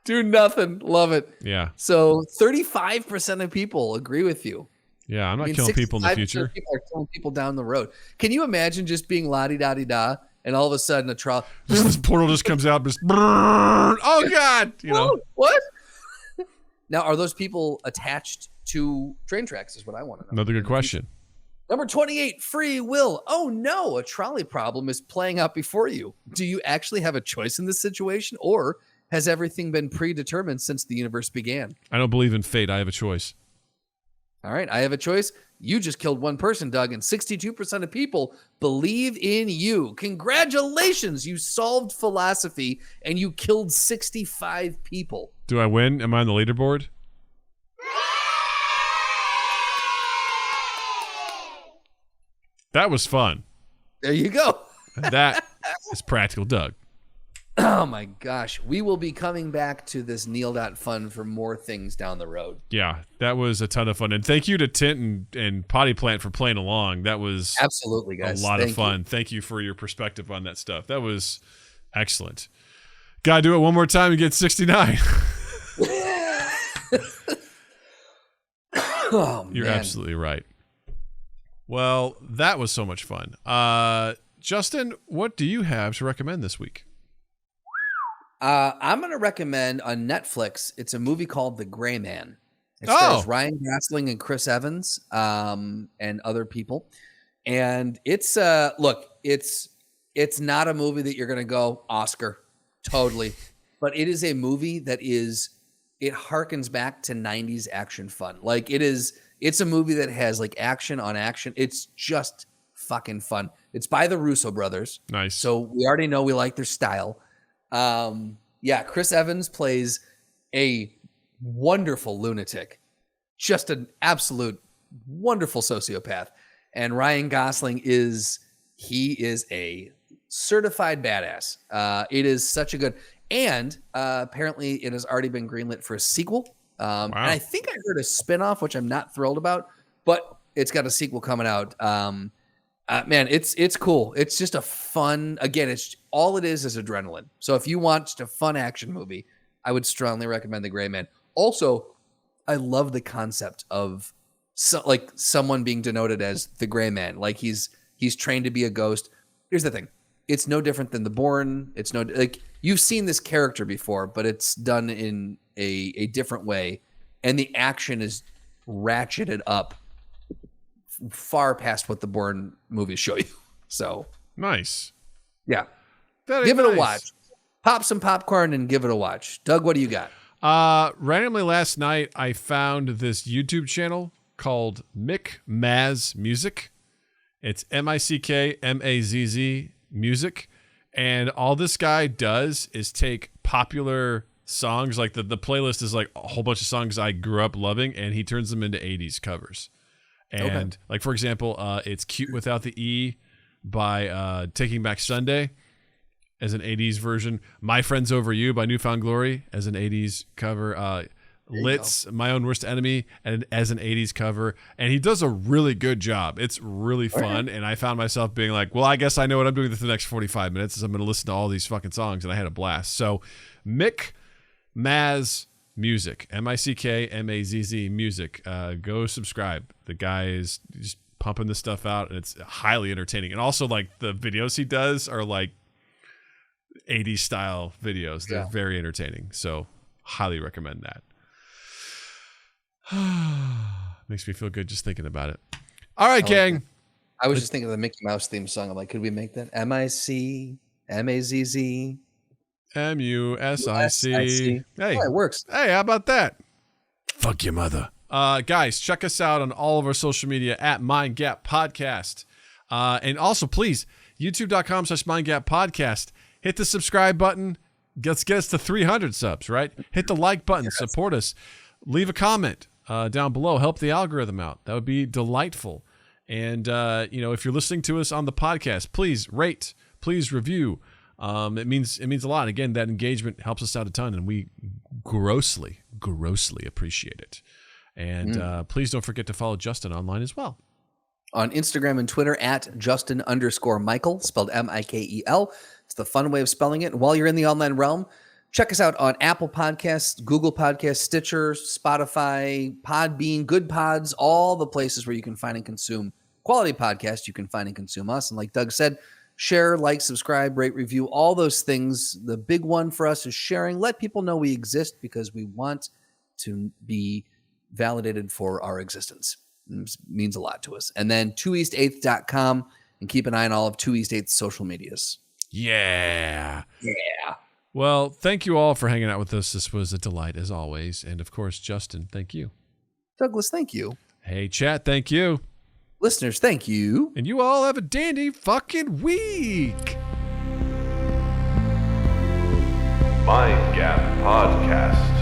Do nothing. Love it. Yeah. So 35% of people agree with you. Yeah, I'm not killing people in the future. People are killing people down the road. Can you imagine just being la-di-da-di-da and all of a sudden a trolley... This portal just comes out, just... Oh, God! What? Now, are those people attached to train tracks is what I want to know. Another good question. Number 28, Free Will. Oh, no, a trolley problem is playing out before you. Do you actually have a choice in this situation, or has everything been predetermined since the universe began? I don't believe in fate. I have a choice. All right, I have a choice. You just killed one person, Doug, and 62% of people believe in you. Congratulations. You solved philosophy, and you killed 65 people. Do I win? Am I on the leaderboard? That was fun. There you go. And that is Practical Doug. Oh, my gosh. We will be coming back to this Neil.fun for more things down the road. Yeah, that was a ton of fun. And thank you to Tint and Potty Plant for playing along. That was absolutely, guys. A lot of fun. Thank you for your perspective on that stuff. That was excellent. Gotta do it one more time and get 69. Oh, You're absolutely right. Well, that was so much fun. Justin, what do you have to recommend this week? I'm going to recommend on Netflix. It's a movie called The Gray Man. It stars Ryan Gosling and Chris Evans and other people. And it's it's not a movie that you're going to go Oscar, totally. But it is a movie that it harkens back to 90s action fun. Like it's a movie that has like action on action. It's just fucking fun. It's by the Russo brothers. Nice. So we already know we like their style. Chris Evans plays a wonderful lunatic, just an absolute wonderful sociopath. And Ryan Gosling is a certified badass. It is such a good, and apparently it has already been greenlit for a sequel. Wow. And I think I heard a spinoff, which I'm not thrilled about, but it's got a sequel coming out. Man, it's cool. It's just a fun, again, it's all it is adrenaline. So if you want a fun action movie, I would strongly recommend The Gray Man. Also, I love the concept of someone being denoted as the Gray Man. Like he's trained to be a ghost. Here's the thing. It's no different than The Bourne. It's no, like you've seen this character before, but it's done in a different way. And the action is ratcheted up far past what the Bourne movies show you. So nice. Yeah. Give it a watch. Pop some popcorn and give it a watch. Doug, what do you got? Randomly last night, I found this YouTube channel called Mick Maz Music. It's MICKMAZZ Music. And all this guy does is take popular songs, like the playlist is like a whole bunch of songs I grew up loving, and he turns them into 80s covers. And like, for example, it's Cute Without the E by Taking Back Sunday as an 80s version. My Friends Over You by Newfound Glory as an 80s cover. Lit's My Own Worst Enemy and as an 80s cover. And he does a really good job. It's really fun. And I found myself being like, well, I guess I know what I'm doing for the next 45 minutes is I'm going to listen to all these fucking songs. And I had a blast. So Mick Maz Music, MICKMAZZ Music. Go subscribe. The guy is just pumping this stuff out, and it's highly entertaining. And also, like, the videos he does are like 80s style videos. They're very entertaining. So highly recommend that. Makes me feel good just thinking about it. All right, gang. I was just thinking of the Mickey Mouse theme song. I'm like, could we make that? MIC, MAZZ, MUSIC. Hey, it works. Hey, how about that? Fuck your mother. Guys, check us out on all of our social media at Mind Gap Podcast. And also, please, youtube.com/Mind Gap Podcast. Hit the subscribe button. Let's get us to 300 subs, right? Hit the like button. Yes. Support us. Leave a comment down below. Help the algorithm out. That would be delightful. And, if you're listening to us on the podcast, please rate, please review. It means a lot. Again, that engagement helps us out a ton, and we grossly appreciate it. And please don't forget to follow Justin online as well. On Instagram and Twitter at Justin_Michael, spelled Mikel. It's the fun way of spelling it. And while you're in the online realm, check us out on Apple Podcasts, Google Podcasts, Stitcher, Spotify, Podbean, Good Pods, all the places where you can find and consume quality podcasts. You can find and consume us. And like Doug said, share, like, subscribe, rate, review, all those things. The big one for us is sharing. Let people know we exist because we want to be validated for our existence. It means a lot to us. And then 2east8th.com, and keep an eye on all of 2east8th's social medias. Yeah. Yeah. Well, thank you all for hanging out with us. This was a delight as always. And of course, Justin, thank you. Douglas, thank you. Hey, chat, thank you. Listeners, thank you. And you all have a dandy fucking week. Mind Gap Podcast.